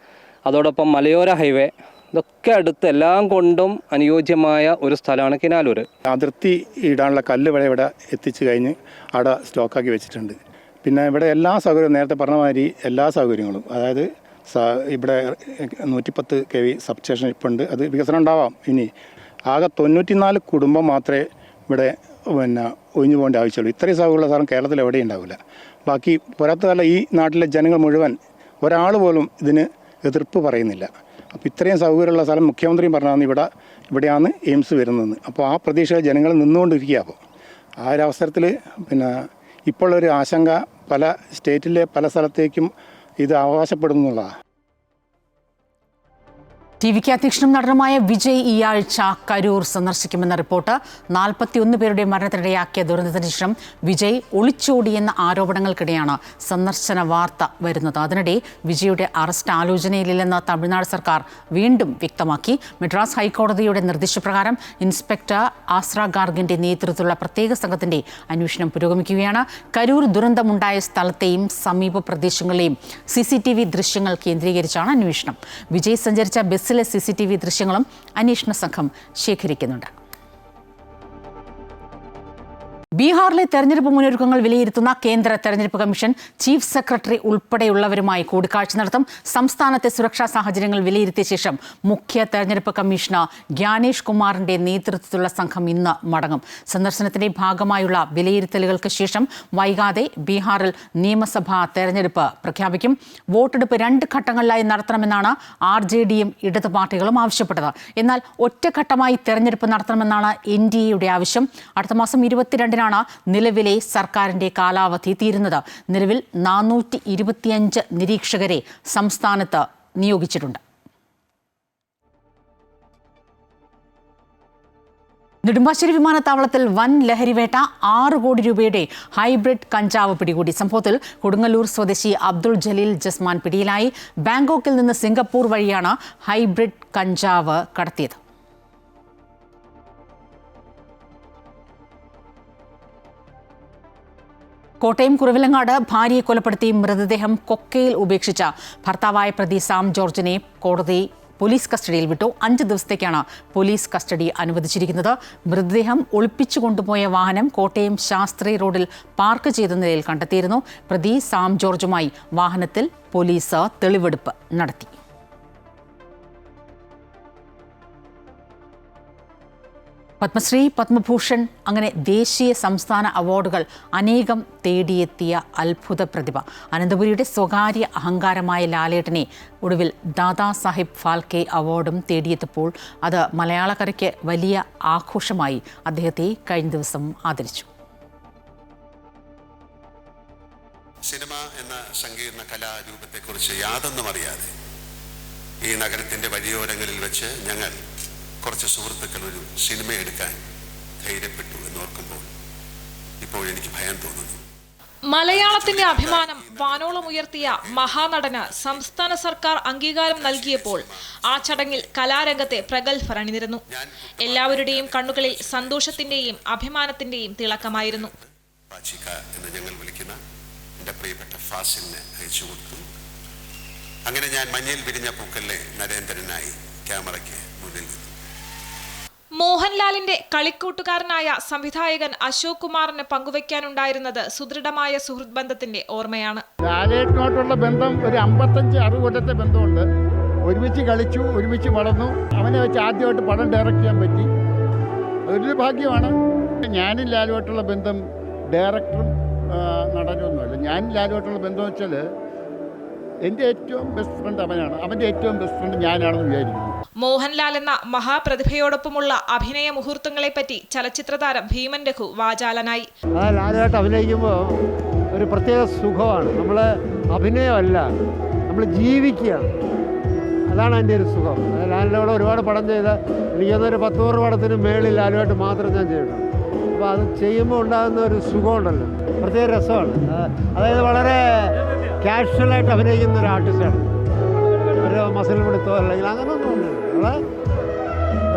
അതോടൊപ്പം മലയോര ഹൈവേ, ഇതൊക്കെ അടുത്ത് എല്ലാം കൊണ്ടും അനുയോജ്യമായ ഒരു സ്ഥലമാണ് കിനാലൂർ. അതിർത്തി ഇടാനുള്ള കല്ല് വരെ ഇവിടെ എത്തിച്ചു കഴിഞ്ഞ് അവിടെ സ്റ്റോക്കാക്കി വെച്ചിട്ടുണ്ട്. പിന്നെ ഇവിടെ എല്ലാ സൗകര്യവും നേരത്തെ പറഞ്ഞ മാതിരി എല്ലാ സൗകര്യങ്ങളും, അതായത് ഇവിടെ 110 kV സബ്സ്റ്റേഷൻ ഇപ്പോൾ ഉണ്ട്. അത് വികസനം ഉണ്ടാവാം. ഇനി ആകെ 94 കുടുംബം മാത്രമേ ഇവിടെ ഒഴിഞ്ഞു പോകേണ്ട ആവശ്യമുള്ളൂ. ഇത്രയും സൗകര്യമുള്ള സ്ഥലം കേരളത്തിൽ എവിടെയും ഉണ്ടാവില്ല. ബാക്കി പുറത്തുള്ള ഈ നാട്ടിലെ ജനങ്ങൾ മുഴുവൻ ഒരാൾ പോലും ഇതിന് എതിർപ്പ് പറയുന്നില്ല. അപ്പോൾ ഇത്രയും സൗകര്യമുള്ള സ്ഥലം മുഖ്യമന്ത്രിയും പറഞ്ഞാൽ ഇവിടെയാണ് എയിംസ് വരുന്നതെന്ന്. അപ്പോൾ ആ പ്രതീക്ഷ ജനങ്ങൾ നിന്നുകൊണ്ടിരിക്കുക. അപ്പോൾ ആ ഒരു അവസരത്തിൽ ഇപ്പോൾ ഒരു ആശങ്ക പല സ്റ്റേറ്റിലെ പല സ്ഥലത്തേക്കും ഇത് അവകാശപ്പെടുന്നുള്ളതാണ്. TV-ക്ക് അധ്യക്ഷനും നടനുമായ വിജയ് ഈ ആഴ്ച കരൂർ സന്ദർശിക്കുമെന്ന റിപ്പോർട്ട്. 41 പേരുടെ മരണത്തിനിടയാക്കിയ ദുരന്തത്തിന് ശേഷം വിജയ് ഒളിച്ചോടിയെന്ന ആരോപണങ്ങൾക്കിടെയാണ് സന്ദർശന വാർത്ത വരുന്നത്. അതിനിടെ വിജയുടെ അറസ്റ്റ് ആലോചനയിലില്ലെന്ന് തമിഴ്നാട് സർക്കാർ വീണ്ടും വ്യക്തമാക്കി. മദ്രാസ് ഹൈക്കോടതിയുടെ നിർദ്ദേശപ്രകാരം ഇൻസ്പെക്ടർ ആസ്ര ഗാർഗിന്റെ നേതൃത്വത്തിലുള്ള പ്രത്യേക സംഘത്തിന്റെ അന്വേഷണം പുരോഗമിക്കുകയാണ്. കരൂർ ദുരന്തമുണ്ടായ സ്ഥലത്തെയും സമീപ പ്രദേശങ്ങളിലെയും CCTV ദൃശ്യങ്ങൾ കേന്ദ്രീകരിച്ചാണ് അന്വേഷണം. വിജയ് സഞ്ചരിച്ച ബസ്സിലെ CCTV ദൃശ്യങ്ങളും അന്വേഷണ സംഘം ശേഖരിക്കുന്നുണ്ട്. ബീഹാറിലെ തെരഞ്ഞെടുപ്പ് മുന്നൊരുക്കങ്ങൾ വിലയിരുത്തുന്ന കേന്ദ്ര തെരഞ്ഞെടുപ്പ് കമ്മീഷൻ ചീഫ് സെക്രട്ടറി ഉൾപ്പെടെയുള്ളവരുമായി കൂടിക്കാഴ്ച നടത്തും. സംസ്ഥാനത്തെ സുരക്ഷാ സാഹചര്യങ്ങൾ വിലയിരുത്തിയ ശേഷം മുഖ്യ തെരഞ്ഞെടുപ്പ് കമ്മീഷണർ ജ്ഞാനേഷ് കുമാറിന്റെ നേതൃത്വത്തിലുള്ള സംഘം ഇന്ന് മടങ്ങും. സന്ദർശനത്തിന്റെ ഭാഗമായുള്ള വിലയിരുത്തലുകൾക്ക് ശേഷം വൈകാതെ ബീഹാറിൽ നിയമസഭാ തെരഞ്ഞെടുപ്പ് പ്രഖ്യാപിക്കും. വോട്ടെടുപ്പ് 2 ഘട്ടങ്ങളിലായി നടത്തണമെന്നാണ് RJDയും ഇടത് പാർട്ടികളും ആവശ്യപ്പെട്ടത്. എന്നാൽ ഒറ്റഘട്ടമായി തെരഞ്ഞെടുപ്പ് നടത്തണമെന്നാണ് NDAയുടെ ആവശ്യം. അടുത്ത മാസം 22-ന് നിലവിലെ സർക്കാരിന്റെ കാലാവധി തീരുന്നത്. നിലവിൽ 425 നിരീക്ഷകരെ സംസ്ഥാനത്ത് നിയോഗിച്ചിട്ടുണ്ട്. നെടുമ്പാശ്ശേരി വിമാനത്താവളത്തിൽ വൻ ലഹരിവേട്ട. 6 കോടി രൂപയുടെ ഹൈബ്രിഡ് കഞ്ചാവ് പിടികൂടി. സംഭവത്തിൽ കൊടുങ്ങല്ലൂർ സ്വദേശി അബ്ദുൾ ജലീൽ ജസ്മാൻ പിടിയിലായി. ബാങ്കോക്കിൽ നിന്ന് സിംഗപ്പൂർ വഴിയാണ് ഹൈബ്രിഡ് കഞ്ചാവ് കടത്തിയത്. കോട്ടയം കുറുവിലങ്ങാട് ഭാര്യയെ കൊലപ്പെടുത്തി മൃതദേഹം കൊക്കയിൽ ഉപേക്ഷിച്ച ഭർത്താവായ പ്രതി സാം ജോർജിനെ കോടതി പോലീസ് കസ്റ്റഡിയിൽ വിട്ടു. 5 ദിവസത്തേക്കാണ് പോലീസ് കസ്റ്റഡി അനുവദിച്ചിരിക്കുന്നത്. മൃതദേഹം ഒളിപ്പിച്ചു കൊണ്ടുപോയ വാഹനം കോട്ടയം ശാസ്ത്രി റോഡിൽ പാർക്ക് ചെയ്ത നിലയിൽ കണ്ടെത്തിയിരുന്നു. പ്രതി സാം ജോർജുമായി വാഹനത്തിൽ പോലീസ് തെളിവെടുപ്പ് നടത്തി. പത്മശ്രീ, പത്മഭൂഷൺ അങ്ങനെ ദേശീയ സംസ്ഥാന അവാർഡുകൾ അനേകം തേടിയെത്തിയ അത്ഭുത പ്രതിഭ. അനന്തപുരിയുടെ സ്വകാര്യ അഹങ്കാരമായ ലാലേട്ടനെ ഒടുവിൽ ദാദാ സാഹിബ് ഫാൽക്കെ അവാർഡും തേടിയെത്തിയപ്പോൾ അത് മലയാളക്കരയ്ക്ക് വലിയ ആഘോഷമായി. അദ്ദേഹത്തെ കഴിഞ്ഞ ദിവസം ആദരിച്ചു. സിനിമ എന്ന സങ്കീർണ കലാരൂപത്തെക്കുറിച്ച് യാതൊന്നും അറിയാതെ ഈ നഗരത്തിൻ്റെ വഴിയോരങ്ങളിൽ വെച്ച് ഞങ്ങൾ കുറച്ച് സുഹൃത്തുക്കൾ ഒരു സിനിമ എടുക്കാൻ ധൈര്യപ്പെട്ടു എന്നോർക്കുമ്പോൾ ഇപ്പോൾ എനിക്ക് ഭയം തോന്നുന്നു. മലയാളത്തിന്റെ അഭിമാനം വാനോളം ഉയർത്തിയ മഹാനടന് സംസ്ഥാന സർക്കാർ അംഗീകാരം നൽകിയപ്പോൾ ആ ചടങ്ങിൽ കലാരംഗത്തെ പ്രഗത്ഭർ അണിനിരന്നു. എല്ലാവരുടെയും കണ്ണുകളിൽ സന്തോഷത്തിന്റെയും അഭിമാനത്തിന്റെയും തിളക്കമായിരുന്നു. എന്ന് ഞങ്ങൾ വിളിക്കുന്ന എൻ്റെ പ്രിയപ്പെട്ട ഫാസിലിനെ അയച്ചു കൊടുത്തു. അങ്ങനെ ഞാൻ മഞ്ഞയിൽ വിരിഞ്ഞ പൂക്കളിലെ നരേന്ദ്രനായി ക്യാമറയ്ക്ക് മുന്നിൽ നിന്നു. മോഹൻലാലിന്റെ കളിക്കൂട്ടുകാരനായ സംവിധായകൻ അശോക് കുമാറിന് പങ്കുവയ്ക്കാനുണ്ടായിരുന്നത് സുദൃഢമായ സുഹൃത്ത് ബന്ധത്തിന്റെ ഓർമ്മയാണ്. ലാലേട്ടനോട്ടുള്ള ബന്ധം ഒരു 55-60 കൊല്ലത്തെ ബന്ധമുണ്ട്. ഒരുമിച്ച് കളിച്ചു, ഒരുമിച്ച് വളർന്നു. അവനെ വെച്ച് ആദ്യമായിട്ട് പടം ഡയറക്റ്റ് ചെയ്യാൻ പറ്റി. അതൊരു ഭാഗ്യമാണ്. ഞാനും ലാലുമായിട്ടുള്ള ബന്ധം ഡയറക്ടറും നടനൊന്നുമല്ല. ഞാനും ലാലുമായിട്ടുള്ള ബന്ധം വെച്ചാൽ എൻ്റെ ഏറ്റവും ബെസ്റ്റ് ഫ്രണ്ട് അവനാണ്, അവൻ്റെ ഏറ്റവും ബെസ്റ്റ് ഫ്രണ്ട് ഞാനാണെന്ന് വിചാരിക്കുന്നു. മോഹൻലാൽ എന്ന മഹാപ്രതിഭയോടൊപ്പമുള്ള അഭിനയ മുഹൂർത്തങ്ങളെപ്പറ്റി ചലച്ചിത്ര താരം ഭീമൻ രഘു വാചാലനായി. ലാലുമായിട്ട് അഭിനയിക്കുമ്പോൾ ഒരു പ്രത്യേക സുഖമാണ്. നമ്മൾ അഭിനയമല്ല, നമ്മൾ ജീവിക്കുകയാണ്. അതാണ് എൻ്റെ ഒരു സുഖം. ലാലിൻ്റെ കൂടെ ഒരുപാട് പടം ചെയ്ത് എനിക്കൊന്നൊരു 10-100 പടത്തിന് മേളിൽ ലാലുമായിട്ട് മാത്രം ഞാൻ ചെയ്തിട്ടുണ്ട്. അപ്പോൾ അത് ചെയ്യുമ്പോൾ ഉണ്ടാകുന്ന ഒരു സുഖമുണ്ടല്ലോ, പ്രത്യേക രസമാണ്. അതായത് വളരെ കാഷ്വലായിട്ട് അഭിനയിക്കുന്ന ഒരു ആർട്ടിസ്റ്റാണ്. ഒരു മസിൽ പിടുത്തോ അല്ലെങ്കിൽ അങ്ങനെയൊന്നും ഉണ്ട്.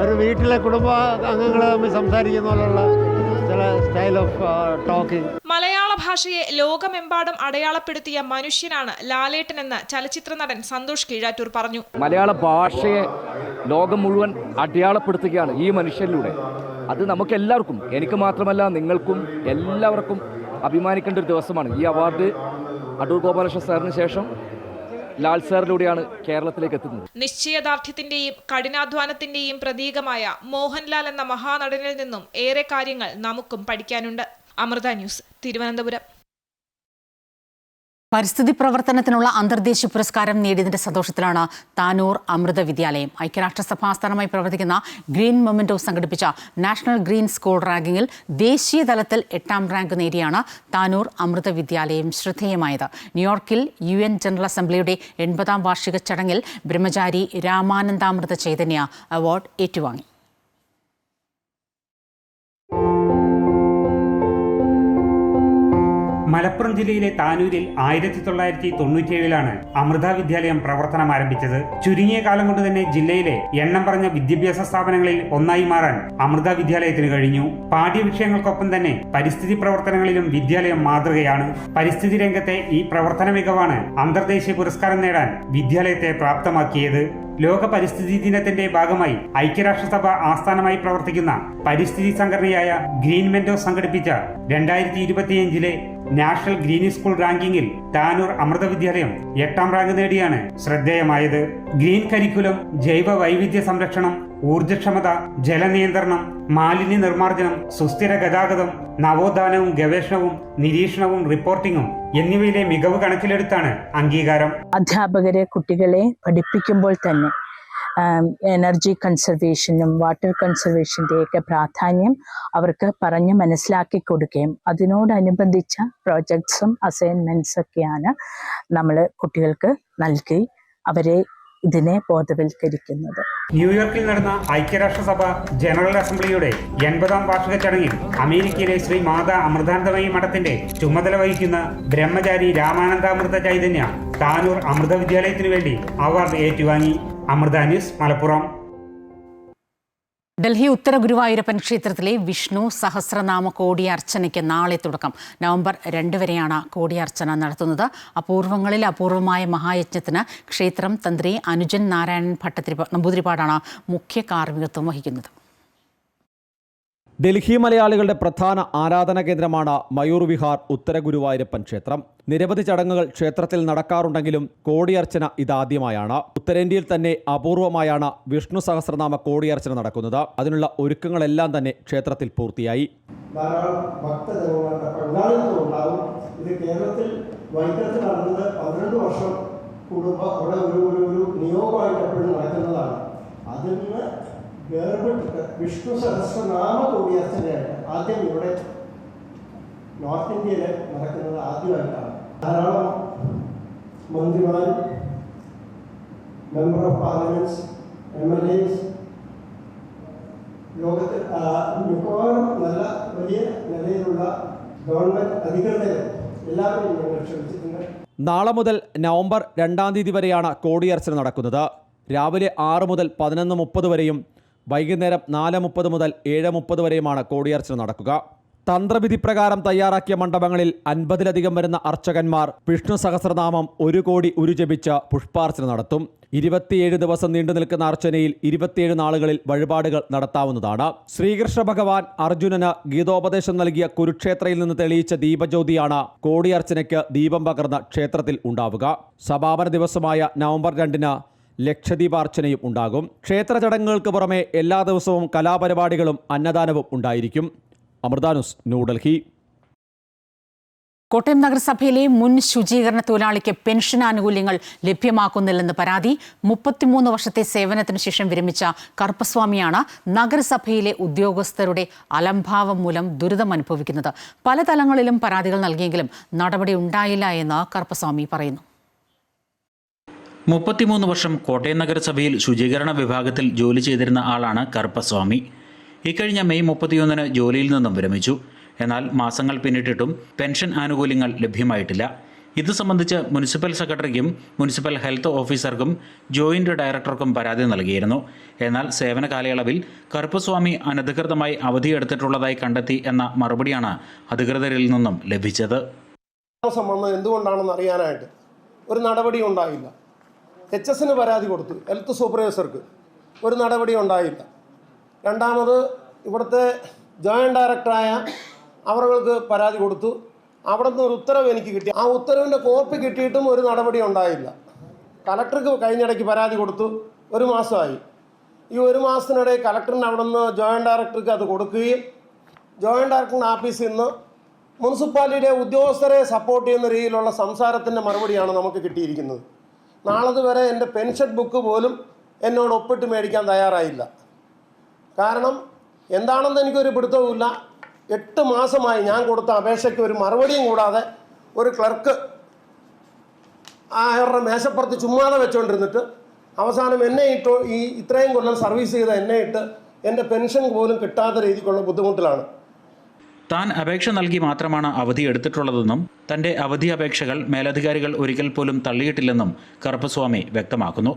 ഒരു വീട്ടിലെ കുടുംബ അംഗങ്ങൾ തമ്മിൽ സംസാരിക്കുന്ന പോലുള്ള ചില സ്റ്റൈൽ ഓഫ് ടോക്കിംഗ്. മലയാള ഭാഷയെ ലോകമെമ്പാടും അടയാളപ്പെടുത്തിയ മനുഷ്യനാണ് ലാലേട്ടനെന്ന് ചലച്ചിത്ര നടൻ സന്തോഷ് കീഴാറ്റൂർ പറഞ്ഞു. മലയാള ഭാഷയെ ലോകം മുഴുവൻ അടയാളപ്പെടുത്തുകയാണ് ഈ മനുഷ്യനിലൂടെ. അത് നമുക്ക് എല്ലാവർക്കും, എനിക്ക് മാത്രമല്ല നിങ്ങൾക്കും എല്ലാവർക്കും അഭിമാനിക്കേണ്ട ഒരു ദിവസമാണ്. ഈ അവാർഡ് അടൂർ ഗോപാലകൃഷ്ണ സാറിന് ശേഷം ലാൽ സാറിലൂടെയാണ് കേരളത്തിലേക്ക് എത്തുന്നത്. നിശ്ചയദാർഢ്യത്തിന്റെയും കഠിനാധ്വാനത്തിന്റെയും പ്രതീകമായ മോഹൻലാൽ എന്ന മഹാനടനിൽ നിന്നും ഏറെ കാര്യങ്ങൾ നമുക്കും പഠിക്കാനുണ്ട്. അമൃത ന്യൂസ്, തിരുവനന്തപുരം. പരിസ്ഥിതി പ്രവർത്തനത്തിനുള്ള അന്തർദേശീയ പുരസ്കാരം നേടിയതിന്റെ സന്തോഷത്തിലാണ് താനൂർ അമൃത വിദ്യാലയം. ഐക്യരാഷ്ട്രസഭ ആസ്ഥാനമായി പ്രവർത്തിക്കുന്ന ഗ്രീൻ മൊമെന്റോ സംഘടിപ്പിച്ച നാഷണൽ ഗ്രീൻ സ്കൂൾ റാങ്കിങ്ങിൽ ദേശീയ തലത്തിൽ 8ാം റാങ്ക് നേടിയാണ് താനൂർ അമൃത വിദ്യാലയം ശ്രദ്ധേയമായത്. ന്യൂയോർക്കിൽ UN ജനറൽ അസംബ്ലിയുടെ 80ാം വാർഷിക ചടങ്ങിൽ ബ്രഹ്മചാരി രാമാനന്ദാമൃത ചൈതന്യ അവാർഡ് ഏറ്റുവാങ്ങി. മലപ്പുറം ജില്ലയിലെ താനൂരിൽ 1997 അമൃത വിദ്യാലയം പ്രവർത്തനം ആരംഭിച്ചത്. ചുരുങ്ങിയ കാലം കൊണ്ട് തന്നെ ജില്ലയിലെ എണ്ണം പറഞ്ഞ വിദ്യാഭ്യാസ സ്ഥാപനങ്ങളിൽ ഒന്നായി മാറാൻ അമൃത വിദ്യാലയത്തിന് കഴിഞ്ഞു. പാഠ്യവിഷയങ്ങൾക്കൊപ്പം തന്നെ പരിസ്ഥിതി പ്രവർത്തനങ്ങളിലും വിദ്യാലയം മാതൃകയാണ്. പരിസ്ഥിതി രംഗത്തെ ഈ പ്രവർത്തന മികവാണ് അന്തർദേശീയ പുരസ്കാരം നേടാൻ വിദ്യാലയത്തെ പ്രാപ്തമാക്കിയത്. ലോക പരിസ്ഥിതി ദിനത്തിന്റെ ഭാഗമായി ഐക്യരാഷ്ട്രസഭ ആസ്ഥാനമായി പ്രവർത്തിക്കുന്ന പരിസ്ഥിതി സംഘടനയായ ഗ്രീൻ മെന്റോ സംഘടിപ്പിച്ച 2025 നാഷണൽ ഗ്രീൻ സ്കൂൾ റാങ്കിങ്ങിൽ താനൂർ അമൃത വിദ്യാലയം 8ാം റാങ്ക് നേടിയാണ് ശ്രദ്ധേയമായത്. ഗ്രീൻ കരിക്കുലം, ജൈവ വൈവിധ്യ സംരക്ഷണം, ഊർജ്ജക്ഷമത, ജലനിയന്ത്രണം, മാലിന്യ നിർമ്മാർജ്ജനം, സുസ്ഥിര ഗതാഗതം, നവോത്ഥാനവും ഗവേഷണവും നിരീക്ഷണവും റിപ്പോർട്ടിംഗും എന്നിവയിലെ മികവ് കണക്കിലെടുത്താണ് അംഗീകാരം. അധ്യാപകരെ കുട്ടികളെ പഠിപ്പിക്കുമ്പോൾ തന്നെ എനർജി കൺസർവേഷനും വാട്ടർ കൺസർവേഷൻ്റെയൊക്കെ പ്രാധാന്യം അവർക്ക് പറഞ്ഞ് മനസ്സിലാക്കി കൊടുക്കുകയും അതിനോടനുബന്ധിച്ച പ്രോജക്ട്സും അസൈൻമെൻറ്റ്സൊക്കെയാണ് നമ്മൾ കുട്ടികൾക്ക് നൽകി അവരെ ഇതിനെ ബോധവൽക്കരിക്കുന്നത്. ന്യൂയോർക്കിൽ നടന്ന ഐക്യരാഷ്ട്രസഭ ജനറൽ അസംബ്ലിയുടെ 80ാം വാർഷിക ചടങ്ങിൽ അമേരിക്കയിലെ ശ്രീ മാതാ അമൃതാനന്ദമയി മഠത്തിന്റെ ചുമതല വഹിക്കുന്ന ബ്രഹ്മചാരി രാമാനന്ദാമൃത ചൈതന്യ താനൂർ അമൃത വിദ്യാലയത്തിനു വേണ്ടി അവാർഡ് ഏറ്റുവാങ്ങി. അമൃത ന്യൂസ്, മലപ്പുറം. ഡൽഹി ഉത്തര ഗുരുവായൂരപ്പൻ ക്ഷേത്രത്തിലെ വിഷ്ണു സഹസ്രനാമ കോടിയർച്ചനയ്ക്ക് നാളെ തുടക്കം. നവംബർ 2 വരെയാണ് കോടിയർച്ചന നടത്തുന്നത്. അപൂർവങ്ങളിൽ അപൂർവമായ മഹായജ്ഞത്തിന് ക്ഷേത്രം തന്ത്രി അനുജൻ നാരായണൻ നമ്പൂതിരിപ്പാടാണ് മുഖ്യ കാർമ്മികത്വം വഹിക്കുന്നത്. ഡൽഹി മലയാളികളുടെ പ്രധാന ആരാധനാ കേന്ദ്രമാണ് മയൂർ വിഹാർ ഉത്തര ഗുരുവായൂരപ്പൻ ക്ഷേത്രം. നിരവധി ചടങ്ങുകൾ ക്ഷേത്രത്തിൽ നടക്കാറുണ്ടെങ്കിലും കോടിയർച്ചന ഇതാദ്യമായാണ്. ഉത്തരേന്ത്യയിൽ തന്നെ അപൂർവമായാണ് വിഷ്ണു സഹസ്രനാമ കോടിയർച്ചന നടക്കുന്നത്. അതിനുള്ള ഒരുക്കങ്ങളെല്ലാം തന്നെ ക്ഷേത്രത്തിൽ പൂർത്തിയായി. ധാരാളം ഭക്തജനങ്ങളുടെ പങ്കാളിത്തം ഉണ്ടാകും. ഇത് കേരളത്തിൽ വൈക്കത്ത് നടന്നത് 12 വർഷം കൂടുമ്പോൾ അവിടെ ഒരു നിയോഗമായിട്ട് എപ്പോഴും നടക്കുന്നതാണ്. അതിൽ നിന്ന് വേർപെട്ടിട്ട് വിഷ്ണു സഹസ്രനാമ കോടിയർച്ചനയാണ് ആദ്യം ഇവിടെ നോർത്ത് ഇന്ത്യയിൽ നടക്കുന്നത് ആദ്യമായിട്ടാണ്. ധാരാളം മന്ത്രിമാരും മെമ്പർ ഓഫ് പാർലമെന്റ്സ് MLAs ലോകത്തിൽ മിക്കവാറും നല്ല വലിയ നിലയിലുള്ള ഗവൺമെന്റ് അധികൃതരും എല്ലാവരെയും ഞങ്ങൾ ക്ഷണിച്ചിട്ടുണ്ട്. നാളെ മുതൽ നവംബർ 2 തീയതി വരെയാണ് കോടിയർച്ചന നടക്കുന്നത്. രാവിലെ 6 മുതൽ 11:30 വരെയും വൈകുന്നേരം 4:30 മുതൽ 7:30 വരെയുമാണ് കോടിയർച്ചന നടക്കുക. തന്ത്രവിധി പ്രകാരം തയ്യാറാക്കിയ മണ്ഡപങ്ങളിൽ 50-ലധികം വരുന്ന അർച്ചകന്മാർ വിഷ്ണു സഹസ്രനാമം 1 കോടി ഉരുജപിച്ച് പുഷ്പാർച്ചന നടത്തും. 27 ദിവസം നീണ്ടു നിൽക്കുന്ന അർച്ചനയിൽ 27 നാളുകളിൽ വഴിപാടുകൾ നടത്താവുന്നതാണ്. ശ്രീകൃഷ്ണ ഭഗവാൻ അർജുനന് ഗീതോപദേശം നൽകിയ കുരുക്ഷേത്രയിൽ നിന്ന് തെളിയിച്ച ദീപജ്യോതിയാണ് കോടിയർച്ചനയ്ക്ക് ദീപം പകർന്ന ക്ഷേത്രത്തിൽ ഉണ്ടാവുക. സമാപന ദിവസമായ നവംബർ 2-ന് ലക്ഷദീപാർച്ചനയും ഉണ്ടാകും. ക്ഷേത്ര ചടങ്ങുകൾക്ക് പുറമെ എല്ലാ ദിവസവും കലാപരിപാടികളും അന്നദാനവും ഉണ്ടായിരിക്കും. അമൃത ന്യൂസ്, ന്യൂഡൽഹി. കോട്ടയം നഗരസഭയിലെ മുൻ ശുചീകരണ തൊഴിലാളിക്ക് പെൻഷൻ ആനുകൂല്യങ്ങൾ ലഭ്യമാക്കുന്നില്ലെന്ന് പരാതി. 33 വർഷത്തെ സേവനത്തിനു ശേഷം വിരമിച്ച കറുപ്പസ്വാമിയാണ് നഗരസഭയിലെ ഉദ്യോഗസ്ഥരുടെ അലംഭാവം മൂലം ദുരിതം അനുഭവിക്കുന്നത്. പല തലങ്ങളിലും പരാതികൾ നൽകിയെങ്കിലും നടപടി ഉണ്ടായില്ല എന്ന് കറുപ്പസ്വാമി പറയുന്നു. 33 വർഷം കോട്ടയം നഗരസഭയിൽ ശുചീകരണ വിഭാഗത്തിൽ ജോലി ചെയ്തിരുന്ന ആളാണ് കറുപ്പസ്വാമി. ഇക്കഴിഞ്ഞ മെയ് 31-ന് ജോലിയിൽ നിന്നും വിരമിച്ചു. എന്നാൽ മാസങ്ങൾ പിന്നിട്ടിട്ടും പെൻഷൻ ആനുകൂല്യങ്ങൾ ലഭ്യമായിട്ടില്ല. ഇത് സംബന്ധിച്ച് മുനിസിപ്പൽ സെക്രട്ടറിക്കും മുനിസിപ്പൽ ഹെൽത്ത് ഓഫീസർക്കും ജോയിന്റ് ഡയറക്ടർക്കും പരാതി നൽകിയിരുന്നു. എന്നാൽ സേവന കാലയളവിൽ കറുപ്പസ്വാമി അനധികൃതമായി അവധിയെടുത്തിട്ടുള്ളതായി കണ്ടെത്തി എന്ന മറുപടിയാണ് അധികൃതരിൽ നിന്നും ലഭിച്ചത്. എന്തുകൊണ്ടാണെന്ന് അറിയാനായിട്ട് ഒരു നടപടി ഉണ്ടായില്ല. HSന് പരാതി കൊടുത്തു, ഹെൽത്ത് സൂപ്പർവൈസർക്ക് ഒരു നടപടി ഉണ്ടായില്ല. രണ്ടാമത് ഇവിടുത്തെ ജോയിന്റ് ഡയറക്ടറായ അവർക്ക് പരാതി കൊടുത്തു. അവിടെ നിന്ന് ഒരു ഉത്തരവ് എനിക്ക് കിട്ടി. ആ ഉത്തരവിൻ്റെ കോപ്പി കിട്ടിയിട്ടും ഒരു നടപടി ഉണ്ടായില്ല. കലക്ടർക്ക് കഴിഞ്ഞിടയ്ക്ക് പരാതി കൊടുത്തു, 1 മാസമായി. ഈ 1 മാസത്തിനിടയിൽ കലക്ടറിന് അവിടെ നിന്ന് ജോയിന്റ് ഡയറക്ടർക്ക് അത് കൊടുക്കുകയും ജോയിന്റ് ഡയറക്ടറിൻ്റെ ഓഫീസിൽ നിന്ന് മുനിസിപ്പാലിറ്റിയുടെ ഉദ്യോഗസ്ഥരെ സപ്പോർട്ട് ചെയ്യുന്ന രീതിയിലുള്ള സംസാരത്തിൻ്റെ മറുപടിയാണ് നമുക്ക് കിട്ടിയിരിക്കുന്നത്. നാളെ വരെ എൻ്റെ പെൻഷൻ ബുക്ക് പോലും എന്നോട് ഒപ്പിട്ട് മേടിക്കാൻ തയ്യാറായില്ല. കാരണം എന്താണെന്ന് എനിക്കൊരു പിടുത്തവുമില്ല. 8 മാസമായി ഞാൻ കൊടുത്ത അപേക്ഷയ്ക്ക് ഒരു മറുപടിയും കൂടാതെ ഒരു ക്ലർക്ക് അവരുടെ മേശപ്പുറത്ത് ചുമ്മാതെ വെച്ചുകൊണ്ടിരുന്നിട്ട് അവസാനം എന്നെ ഇത്രയും കൊല്ലം സർവീസ് ചെയ്ത എന്നെ ഇട്ട് എൻ്റെ പെൻഷൻ പോലും കിട്ടാത്ത രീതിക്കുള്ള ബുദ്ധിമുട്ടിലാണ്. താൻ അപേക്ഷ നൽകി മാത്രമാണ് അവധി എടുത്തിട്ടുള്ളതെന്നും തന്റെ അവധി അപേക്ഷകൾ മേലധികാരികൾ ഒരിക്കൽ പോലും തള്ളിയിട്ടില്ലെന്നും കറുപ്പസ്വാമി വ്യക്തമാക്കുന്നു.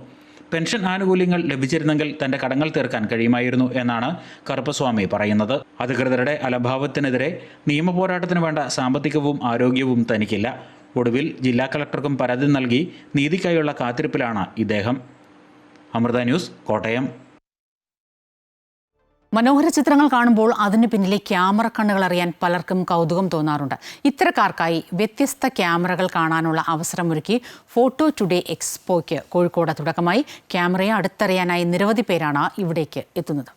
പെൻഷൻ ആനുകൂല്യങ്ങൾ ലഭിച്ചിരുന്നെങ്കിൽ തന്റെ കടങ്ങൾ തീർക്കാൻ കഴിയുമായിരുന്നു എന്നാണ് കറുപ്പസ്വാമി പറയുന്നത്. അധികൃതരുടെ അലംഭാവത്തിനെതിരെ നിയമപോരാട്ടത്തിന് വേണ്ട സാമ്പത്തികവും ആരോഗ്യവും തനിക്കില്ല. ഒടുവിൽ ജില്ലാ കളക്ടർക്കും പരാതി നൽകി നീതിക്കായുള്ള കാത്തിരിപ്പിലാണ് ഇദ്ദേഹം. അമൃത ന്യൂസ്, കോട്ടയം. മനോഹര ചിത്രങ്ങൾ കാണുമ്പോൾ അതിന് പിന്നിലെ ക്യാമറ കണ്ണുകൾ അറിയാൻ പലർക്കും കൗതുകം തോന്നാറുണ്ട്. ഇത്തരക്കാർക്കായി വ്യത്യസ്ത ക്യാമറകൾ കാണാനുള്ള അവസരമൊരുക്കി ഫോട്ടോ ടുഡേ എക്സ്പോയ്ക്ക് കോഴിക്കോട് തുടക്കമായി. ക്യാമറയെ അടുത്തറിയാനായി നിരവധി പേരാണ് ഇവിടേക്ക് എത്തുന്നത്.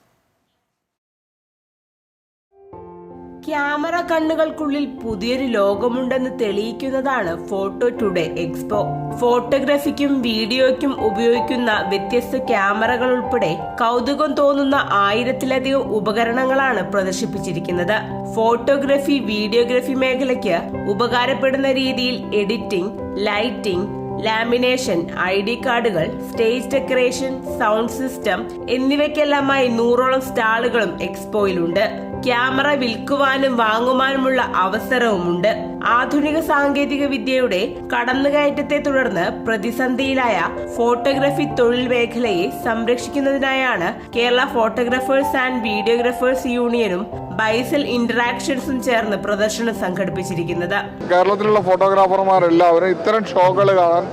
ക്യാമറ കണ്ണുകൾക്കുള്ളിൽ പുതിയൊരു ലോകമുണ്ടെന്ന് തെളിയിക്കുന്നതാണ് ഫോട്ടോ ടുഡേ എക്സ്പോ. ഫോട്ടോഗ്രാഫിക്കും വീഡിയോയ്ക്കും ഉപയോഗിക്കുന്ന വ്യത്യസ്ത ക്യാമറകൾ ഉൾപ്പെടെ കൗതുകം തോന്നുന്ന 1000-ലധികം ഉപകരണങ്ങളാണ് പ്രദർശിപ്പിച്ചിരിക്കുന്നത്. ഫോട്ടോഗ്രാഫി, വീഡിയോഗ്രാഫി മേഖലയ്ക്ക് ഉപകാരപ്പെടുന്ന രീതിയിൽ എഡിറ്റിംഗ്, ലൈറ്റിംഗ്, ലാമിനേഷൻ, ID കാർഡുകൾ, സ്റ്റേജ് ഡെക്കറേഷൻ, സൗണ്ട് സിസ്റ്റം എന്നിവയ്ക്കെല്ലാമായി 100ഓളം സ്റ്റാളുകളും എക്സ്പോയിലുണ്ട്. ക്യാമറ വിൽക്കുവാനും വാങ്ങുവാനുമുള്ള അവസരവുമുണ്ട്. ആധുനിക സാങ്കേതിക വിദ്യയുടെ കടന്നുകയറ്റത്തെ തുടർന്ന് പ്രതിസന്ധിയിലായ ഫോട്ടോഗ്രാഫി തൊഴിൽ മേഖലയെ സംരക്ഷിക്കുന്നതിനായാണ് കേരള ഫോട്ടോഗ്രാഫേഴ്സ് ആൻഡ് വീഡിയോഗ്രാഫേഴ്സ് യൂണിയനും ബൈസൽ ഇന്ററാക്ഷൻസും ചേർന്ന് പ്രദർശനം സംഘടിപ്പിച്ചിരിക്കുന്നത്. കേരളത്തിലുള്ള ഫോട്ടോഗ്രാഫർമാരെല്ലാവരും ഇത്തരം ഷോകൾ കാണാൻ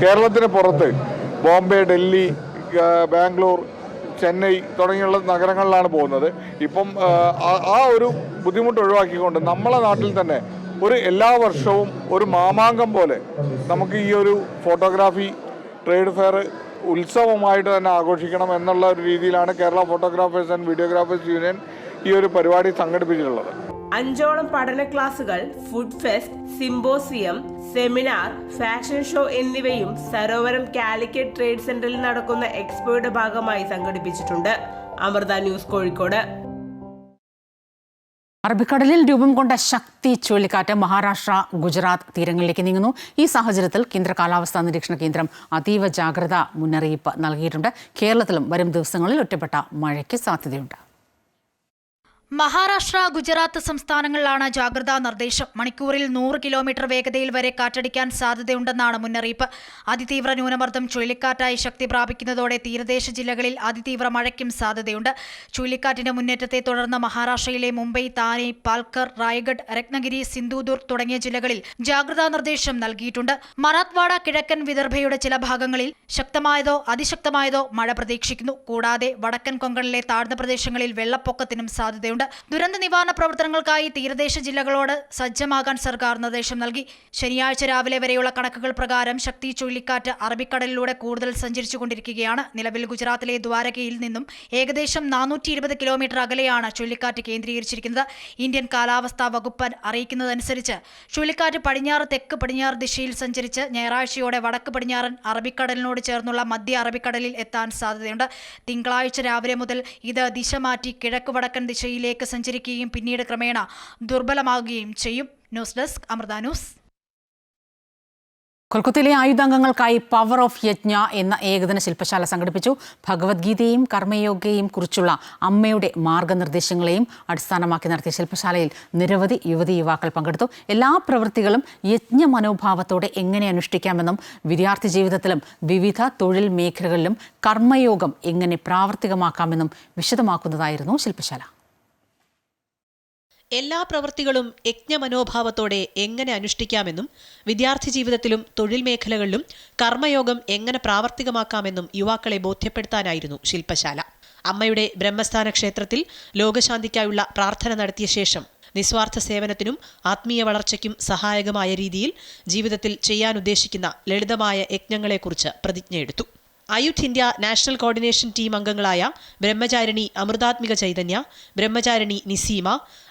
കേരളത്തിന് പുറത്ത് ബോംബെ, ഡൽഹി, ബാംഗ്ലൂർ, ചെന്നൈ തുടങ്ങിയുള്ള നഗരങ്ങളിലാണ് പോകുന്നത്. ഇപ്പം ആ ഒരു ബുദ്ധിമുട്ട് ഒഴിവാക്കിക്കൊണ്ട് നമ്മളെ നാട്ടിൽ തന്നെ എല്ലാ വർഷവും ഒരു മാമാങ്കം പോലെ നമുക്ക് ഈ ഒരു ഫോട്ടോഗ്രാഫി ട്രേഡ് ഫെയർ ഉത്സവമായിട്ട് തന്നെ ആഘോഷിക്കണം എന്നുള്ള ഒരു രീതിയിലാണ് Kerala photographers and videographers union ഈ ഒരു പരിപാടി സംഘടിപ്പിച്ചിട്ടുള്ളത്. 5ഓളം പഠന ക്ലാസുകൾ, food fest, symposium, seminar, fashion show എന്നിവയും സരോവരം കാലിക്കറ്റ് ട്രേഡ് സെന്ററിൽ നടക്കുന്ന എക്സ്പോയുടെ ഭാഗമായി സംഘടിപ്പിച്ചിട്ടുണ്ട്. അമൃത ന്യൂസ്, കോഴിക്കോട്. അറബിക്കടലിൽ രൂപം കൊണ്ട ശക്തി ചുഴലിക്കാറ്റ് മഹാരാഷ്ട്ര, ഗുജറാത്ത് തീരങ്ങളിലേക്ക് നീങ്ങുന്നു. ഈ സാഹചര്യത്തിൽ കേന്ദ്ര കാലാവസ്ഥാ നിരീക്ഷണ കേന്ദ്രം അതീവ ജാഗ്രതാ മുന്നറിയിപ്പ് നൽകിയിട്ടുണ്ട്. കേരളത്തിലും വരും ദിവസങ്ങളിൽ ഒറ്റപ്പെട്ട മഴയ്ക്ക് സാധ്യതയുണ്ട്. മഹാരാഷ്ട്ര, ഗുജറാത്ത് സംസ്ഥാനങ്ങളിലാണ് ജാഗ്രതാ നിർദ്ദേശം. മണിക്കൂറിൽ 100 കിലോമീറ്റർ വേഗതയിൽ വരെ കാറ്റടിക്കാൻ സാധ്യതയുണ്ടെന്നാണ് മുന്നറിയിപ്പ്. അതിതീവ്ര ന്യൂനമർദ്ദം ചുഴലിക്കാറ്റായി ശക്തി പ്രാപിക്കുന്നതോടെ തീരദേശ ജില്ലകളിൽ അതിതീവ്ര മഴയ്ക്കും സാധ്യതയുണ്ട്. ചുഴലിക്കാറ്റിന്റെ മുന്നേറ്റത്തെ തുടർന്ന് മഹാരാഷ്ട്രയിലെ മുംബൈ, താനെ, പാൽക്കർ, റായ്ഗഡ്, രത്നഗിരി, സിന്ധുദുർഗ് തുടങ്ങിയ ജില്ലകളിൽ ജാഗ്രതാ നിർദ്ദേശം നൽകിയിട്ടുണ്ട്. മറാത്ത്വാഡ, കിഴക്കൻ വിദർഭയുടെ ചില ഭാഗങ്ങളിൽ ശക്തമായതോ അതിശക്തമായതോ മഴ പ്രതീക്ഷിക്കുന്നു. കൂടാതെ വടക്കൻ കൊങ്കണിലെ താഴ്ന്ന പ്രദേശങ്ങളിൽ വെള്ളപ്പൊക്കത്തിനും സാധ്യതയുണ്ട്. ദുരന്ത നിവാരണ പ്രവർത്തനങ്ങൾക്കായി തീരദേശ ജില്ലകളോട് സജ്ജമാകാൻ സർക്കാർ നിർദ്ദേശം നൽകി. ശനിയാഴ്ച രാവിലെ വരെയുള്ള കണക്കുകൾ പ്രകാരം ശക്തി ചുഴലിക്കാറ്റ് അറബിക്കടലിലൂടെ കൂടുതൽ സഞ്ചരിച്ചുകൊണ്ടിരിക്കുകയാണ്. നിലവിൽ ഗുജറാത്തിലെ ദ്വാരകയിൽ നിന്നും ഏകദേശം 420 കിലോമീറ്റർ അകലെയാണ് ചുഴലിക്കാറ്റ് കേന്ദ്രീകരിച്ചിരിക്കുന്നത്. ഇന്ത്യൻ കാലാവസ്ഥാ വകുപ്പ് അറിയിക്കുന്നതനുസരിച്ച് ചുഴലിക്കാറ്റ് പടിഞ്ഞാറ് തെക്ക് പടിഞ്ഞാറ് ദിശയിൽ സഞ്ചരിച്ച് ഞായറാഴ്ചയോടെ വടക്ക് പടിഞ്ഞാറൻ അറബിക്കടലിനോട് ചേർന്നുള്ള മധ്യ അറബിക്കടലിൽ എത്താൻ സാധ്യതയുണ്ട്. തിങ്കളാഴ്ച രാവിലെ മുതൽ ഇത് ദിശ മാറ്റി കിഴക്ക് വടക്കൻ ദിശയിലേക്ക് സഞ്ചരിക്കുകയും പിന്നീട് ക്രമേണ ദുർബലമാകുകയും ചെയ്യും. News desk, Amrita news. കൊൽക്കത്തയിലെ ആയുധാംഗങ്ങൾക്കായി പവർ ഓഫ് യജ്ഞ എന്ന ഏകദിന ശില്പശാല സംഘടിപ്പിച്ചു. ഭഗവത്ഗീതയും കർമ്മയോഗയും കുറിച്ചുള്ള അമ്മയുടെ മാർഗനിർദ്ദേശങ്ങളെയും അടിസ്ഥാനമാക്കി നടത്തിയ ശില്പശാലയിൽ നിരവധി യുവതി യുവാക്കൾ പങ്കെടുത്തു. എല്ലാ പ്രവൃത്തികളും യജ്ഞ മനോഭാവത്തോടെ എങ്ങനെ അനുഷ്ഠിക്കാമെന്നും വിദ്യാർത്ഥി ജീവിതത്തിലും വിവിധ തൊഴിൽ മേഖലകളിലും കർമ്മയോഗം എങ്ങനെ പ്രാവർത്തികമാക്കാമെന്നും വിശദമാക്കുന്നതായിരുന്നു ശില്പശാല. എല്ലാ പ്രവൃത്തികളും യജ്ഞമനോഭാവത്തോടെ എങ്ങനെ അനുഷ്ഠിക്കാമെന്നും വിദ്യാർത്ഥി ജീവിതത്തിലും തൊഴിൽ മേഖലകളിലും കർമ്മയോഗം എങ്ങനെ പ്രാവർത്തികമാക്കാമെന്നും യുവാക്കളെ ബോധ്യപ്പെടുത്താനായിരുന്നു ശില്പശാല. അമ്മയുടെ ബ്രഹ്മസ്ഥാന ക്ഷേത്രത്തിൽ ലോകശാന്തിക്കായുള്ള പ്രാർത്ഥന നടത്തിയ ശേഷം നിസ്വാർത്ഥ സേവനത്തിനും ആത്മീയ വളർച്ചയ്ക്കും സഹായകമായ രീതിയിൽ ജീവിതത്തിൽ ചെയ്യാനുദ്ദേശിക്കുന്ന ലളിതമായ യജ്ഞങ്ങളെക്കുറിച്ച് പ്രതിജ്ഞയെടുത്തു. Ayudh India national coordination team അംഗങ്ങളായ Brahmacharini Amritatmika Chaitanya, Brahmacharini Niseema,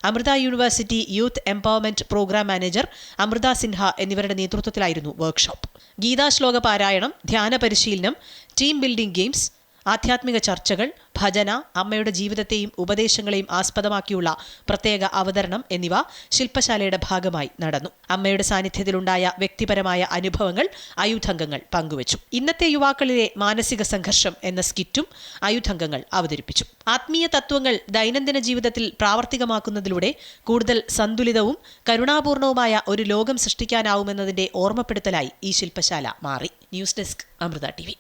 Amrita university youth empowerment programme manager Amrita Sinha എന്നിവരുടെ നേതൃത്വത്തിലായിരുന്നു വർക്ക്ഷോപ്പ്. ഗീതാശ്ലോക പാരായണം, ധ്യാന പരിശീലനം, ടീം ബിൽഡിംഗ് ഗെയിംസ്, ആധ്യാത്മിക ചർച്ചകൾ, ഭജന, അമ്മയുടെ ജീവിതത്തെയും ഉപദേശങ്ങളെയും ആസ്പദമാക്കിയുള്ള പ്രത്യേക അവതരണം എന്നിവ ശില്പശാലയുടെ ഭാഗമായി നടന്നു. അമ്മയുടെ സാന്നിധ്യത്തിലുണ്ടായ വ്യക്തിപരമായ അനുഭവങ്ങൾ ആയുധംഗങ്ങൾ പങ്കുവച്ചു. ഇന്നത്തെ യുവാക്കളിലെ മാനസിക സംഘർഷം എന്ന സ്കിറ്റും ആയുധംഗങ്ങൾ അവതരിപ്പിച്ചു. ആത്മീയ തത്വങ്ങൾ ദൈനംദിന ജീവിതത്തിൽ പ്രാവർത്തികമാക്കുന്നതിലൂടെ കൂടുതൽ സന്തുലിതവും കരുണാപൂർണവുമായ ഒരു ലോകം സൃഷ്ടിക്കാനാവുമെന്നതിന്റെ ഓർമ്മപ്പെടുത്തലായി ഈ ശില്പശാല മാറി. News desk, Amrita TV.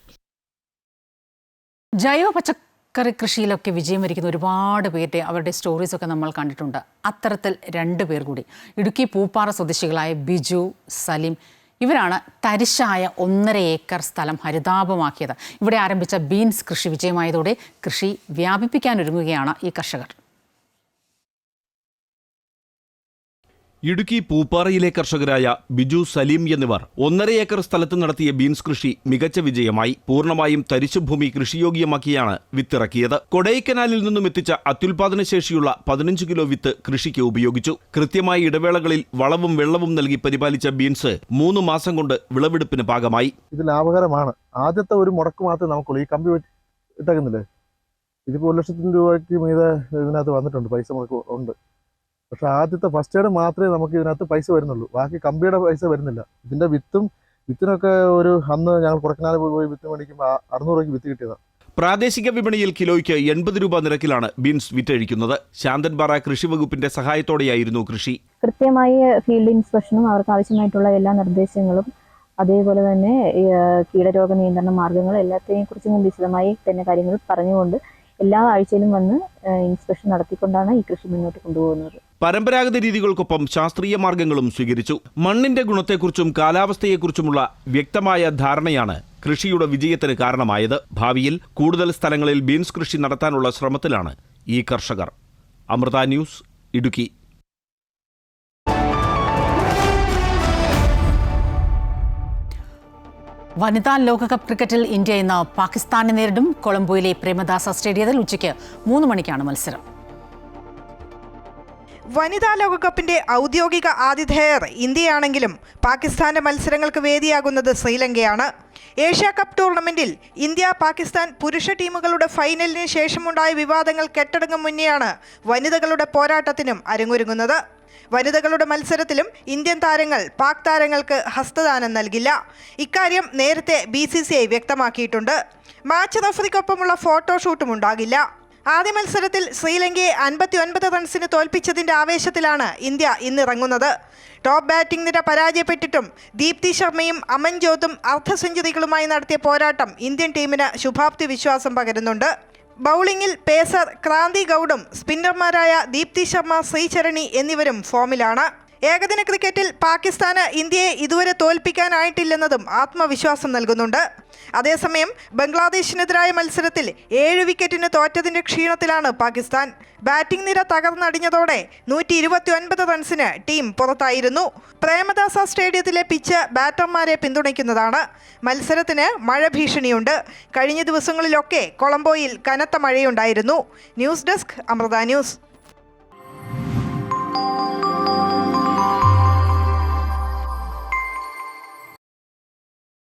ജൈവ പച്ചക്കറി കൃഷിയിലൊക്കെ വിജയം വരിക്കുന്ന ഒരുപാട് പേരുടെ അവരുടെ സ്റ്റോറീസൊക്കെ നമ്മൾ കണ്ടിട്ടുണ്ട്. അത്തരത്തിൽ 2 പേർ കൂടി ഇടുക്കി പൂപ്പാറ സ്വദേശികളായ ബിജു, സലിം ഇവരാണ് തരിശായ 1.5 ഏക്കർ സ്ഥലം ഹരിതാപമാക്കിയത്. ഇവിടെ ആരംഭിച്ച ബീൻസ് കൃഷി വിജയമായതോടെ കൃഷി വ്യാപിപ്പിക്കാനൊരുങ്ങുകയാണ് ഈ കർഷകർ. ഇടുക്കി പൂപ്പാറയിലെ കർഷകരായ ബിജു, സലീം എന്നിവർ 1.5 ഏക്കർ സ്ഥലത്ത് നടത്തിയ ബീൻസ് കൃഷി മികച്ച വിജയമായി. പൂർണ്ണമായും തരിശുഭൂമി കൃഷിയോഗ്യമാക്കിയാണ് വിത്തിറക്കിയത്. കൊടൈക്കനാലിൽ നിന്നും എത്തിച്ച അത്യുൽപാദന ശേഷിയുള്ള 15 കിലോ വിത്ത് കൃഷിക്ക് ഉപയോഗിച്ചു. കൃത്യമായ ഇടവേളകളിൽ വളവും വെള്ളവും നൽകി പരിപാലിച്ച ബീൻസ് 3 മാസം കൊണ്ട് വിളവെടുപ്പിന് പാകമായി. ഇത് ലാഭകരമാണ്. ആദ്യത്തെ ഒരു മുടക്ക് മാത്രമേ നമുക്കുള്ളൂ. ഈ കമ്പി ഇട്ടേക്കുന്നില്ലേ, ഇതിപ്പോൾ 1 ലക്ഷത്തിന് രൂപയ്ക്ക് മീതെ ഇതിനകത്ത് വന്നിട്ടുണ്ട്, പൈസ മുടക്ക് ഉണ്ട്. പക്ഷെ ആദ്യത്തെ ഫസ്റ്റ് എയ്ഡ് മാത്രമേ നമുക്ക് ഇതിനകത്ത് പൈസ വരുന്നുള്ളൂ, ബാക്കി കമ്പിയുടെ പൈസ വരുന്നില്ല. ഇതിന്റെ വിത്തിനൊക്കെ അന്ന് ഞങ്ങൾ കുറക്കനാല് പോയി വിത്ത് മേടിക്കുമ്പോൾ 600 രൂപയ്ക്ക് വിത്ത് കിട്ടിയതാണ്. പ്രാദേശിക വിപണിയിൽ കിലോയ്ക്ക് 80 രൂപ നിരക്കിലാണ് ബീൻസ് വിറ്റഴിക്കുന്നത്. ശാന്തൻപാറ കൃഷി വകുപ്പിന്റെ സഹായത്തോടെയായിരുന്നു കൃഷി. കൃത്യമായ ഫീൽഡ് ഇൻസ്പെക്ഷനും അവർക്ക് ആവശ്യമായിട്ടുള്ള എല്ലാ നിർദ്ദേശങ്ങളും അതേപോലെ തന്നെ കീടരോഗ നിയന്ത്രണ മാർഗങ്ങൾ എല്ലാത്തിനെയും കുറിച്ചും വിശദമായി തന്നെ കാര്യങ്ങൾ പറഞ്ഞുകൊണ്ട് എല്ലാ ആഴ്ചയിലും വന്ന് ഇൻസ്പെക്ഷൻ നടത്തിക്കൊണ്ടാണ് ഈ കൃഷി മുന്നോട്ട് കൊണ്ടുപോകുന്നത്. പരമ്പരാഗത രീതികൾക്കൊപ്പം ശാസ്ത്രീയ മാർഗങ്ങളും സ്വീകരിച്ചു. മണ്ണിന്റെ ഗുണത്തെക്കുറിച്ചും കാലാവസ്ഥയെക്കുറിച്ചുമുള്ള വ്യക്തമായ ധാരണയാണ് കൃഷിയുടെ വിജയത്തിന് കാരണമായത്. ഭാവിയിൽ കൂടുതൽ സ്ഥലങ്ങളിൽ ബീൻസ് കൃഷി നടത്താനുള്ള ശ്രമത്തിലാണ് ഈ കർഷകർ. അമൃത ന്യൂസ്, ഇടുക്കി. വനിതാ ലോകകപ്പ് ക്രിക്കറ്റിൽ ഇന്ത്യ ഇന്ന് പാകിസ്ഥാനെ നേരിടും. കൊളംബോയിലെ പ്രേമദാസ സ്റ്റേഡിയത്തിൽ ഉച്ചയ്ക്ക് 3 മണിക്കാണ് മത്സരം. വനിതാ ലോകകപ്പിന്റെ ഔദ്യോഗിക ആതിഥേയർ ഇന്ത്യയാണെങ്കിലും പാകിസ്ഥാന്റെ മത്സരങ്ങൾക്ക് വേദിയാകുന്നത് ശ്രീലങ്കയാണ്. ഏഷ്യ കപ്പ് ടൂർണമെന്റിൽ ഇന്ത്യ പാകിസ്ഥാൻ പുരുഷ ടീമുകളുടെ ഫൈനലിന് ശേഷമുണ്ടായ വിവാദങ്ങൾ കെട്ടടങ്ങും മുന്നെയാണ് വനിതകളുടെ പോരാട്ടത്തിനും അരങ്ങൊരുങ്ങുന്നത്. വനിതകളുടെ മത്സരത്തിലും ഇന്ത്യൻ താരങ്ങൾ പാക് താരങ്ങൾക്ക് ഹസ്തദാനം നൽകില്ല. ഇക്കാര്യം നേരത്തെ BCCI വ്യക്തമാക്കിയിട്ടുണ്ട്. മാച്ച് റഫറിക്കൊപ്പമുള്ള ഫോട്ടോഷൂട്ടും ഉണ്ടാകില്ല. ആദ്യ മത്സരത്തിൽ ശ്രീലങ്കയെ 59 റൺസിന് തോൽപ്പിച്ചതിന്റെ ആവേശത്തിലാണ് ഇന്ത്യ ഇന്നിറങ്ങുന്നത്. ടോപ്പ് ബാറ്റിംഗ് നിര പരാജയപ്പെട്ടിട്ടും ദീപ്തി ശർമ്മയും അമൻജോത്തും അർദ്ധ സെഞ്ചുറികളുമായി നടത്തിയ പോരാട്ടം ഇന്ത്യൻ ടീമിന് ശുഭാപ്തി വിശ്വാസം പകരുന്നുണ്ട്. ബൗളിംഗിൽ പേസർ ക്രാന്തി ഗൌഡും സ്പിന്നർമാരായ ദീപ്തി ശർമ്മ, ശ്രീചരണി എന്നിവരും ഫോമിലാണ്. ഏകദിന ക്രിക്കറ്റിൽ പാകിസ്ഥാന് ഇന്ത്യയെ ഇതുവരെ തോൽപ്പിക്കാനായിട്ടില്ലെന്നതും ആത്മവിശ്വാസം നൽകുന്നുണ്ട്. അതേസമയം ബംഗ്ലാദേശിനെതിരായ മത്സരത്തിൽ 7 വിക്കറ്റിന് തോറ്റതിന്റെ ക്ഷീണത്തിലാണ് പാകിസ്ഥാൻ. ബാറ്റിംഗ് നിര തകർന്നടിഞ്ഞതോടെ 129 റൺസിന് ടീം പുറത്തായിരുന്നു. പ്രേമദാസ സ്റ്റേഡിയത്തിലെ പിച്ച് ബാറ്റർമാരെ പിന്തുണയ്ക്കുന്നതാണ്. മത്സരത്തിന് മഴ ഭീഷണിയുണ്ട്. കഴിഞ്ഞ ദിവസങ്ങളിലൊക്കെ കൊളംബോയിൽ കനത്ത മഴയുണ്ടായിരുന്നു. News desk, Amrita news.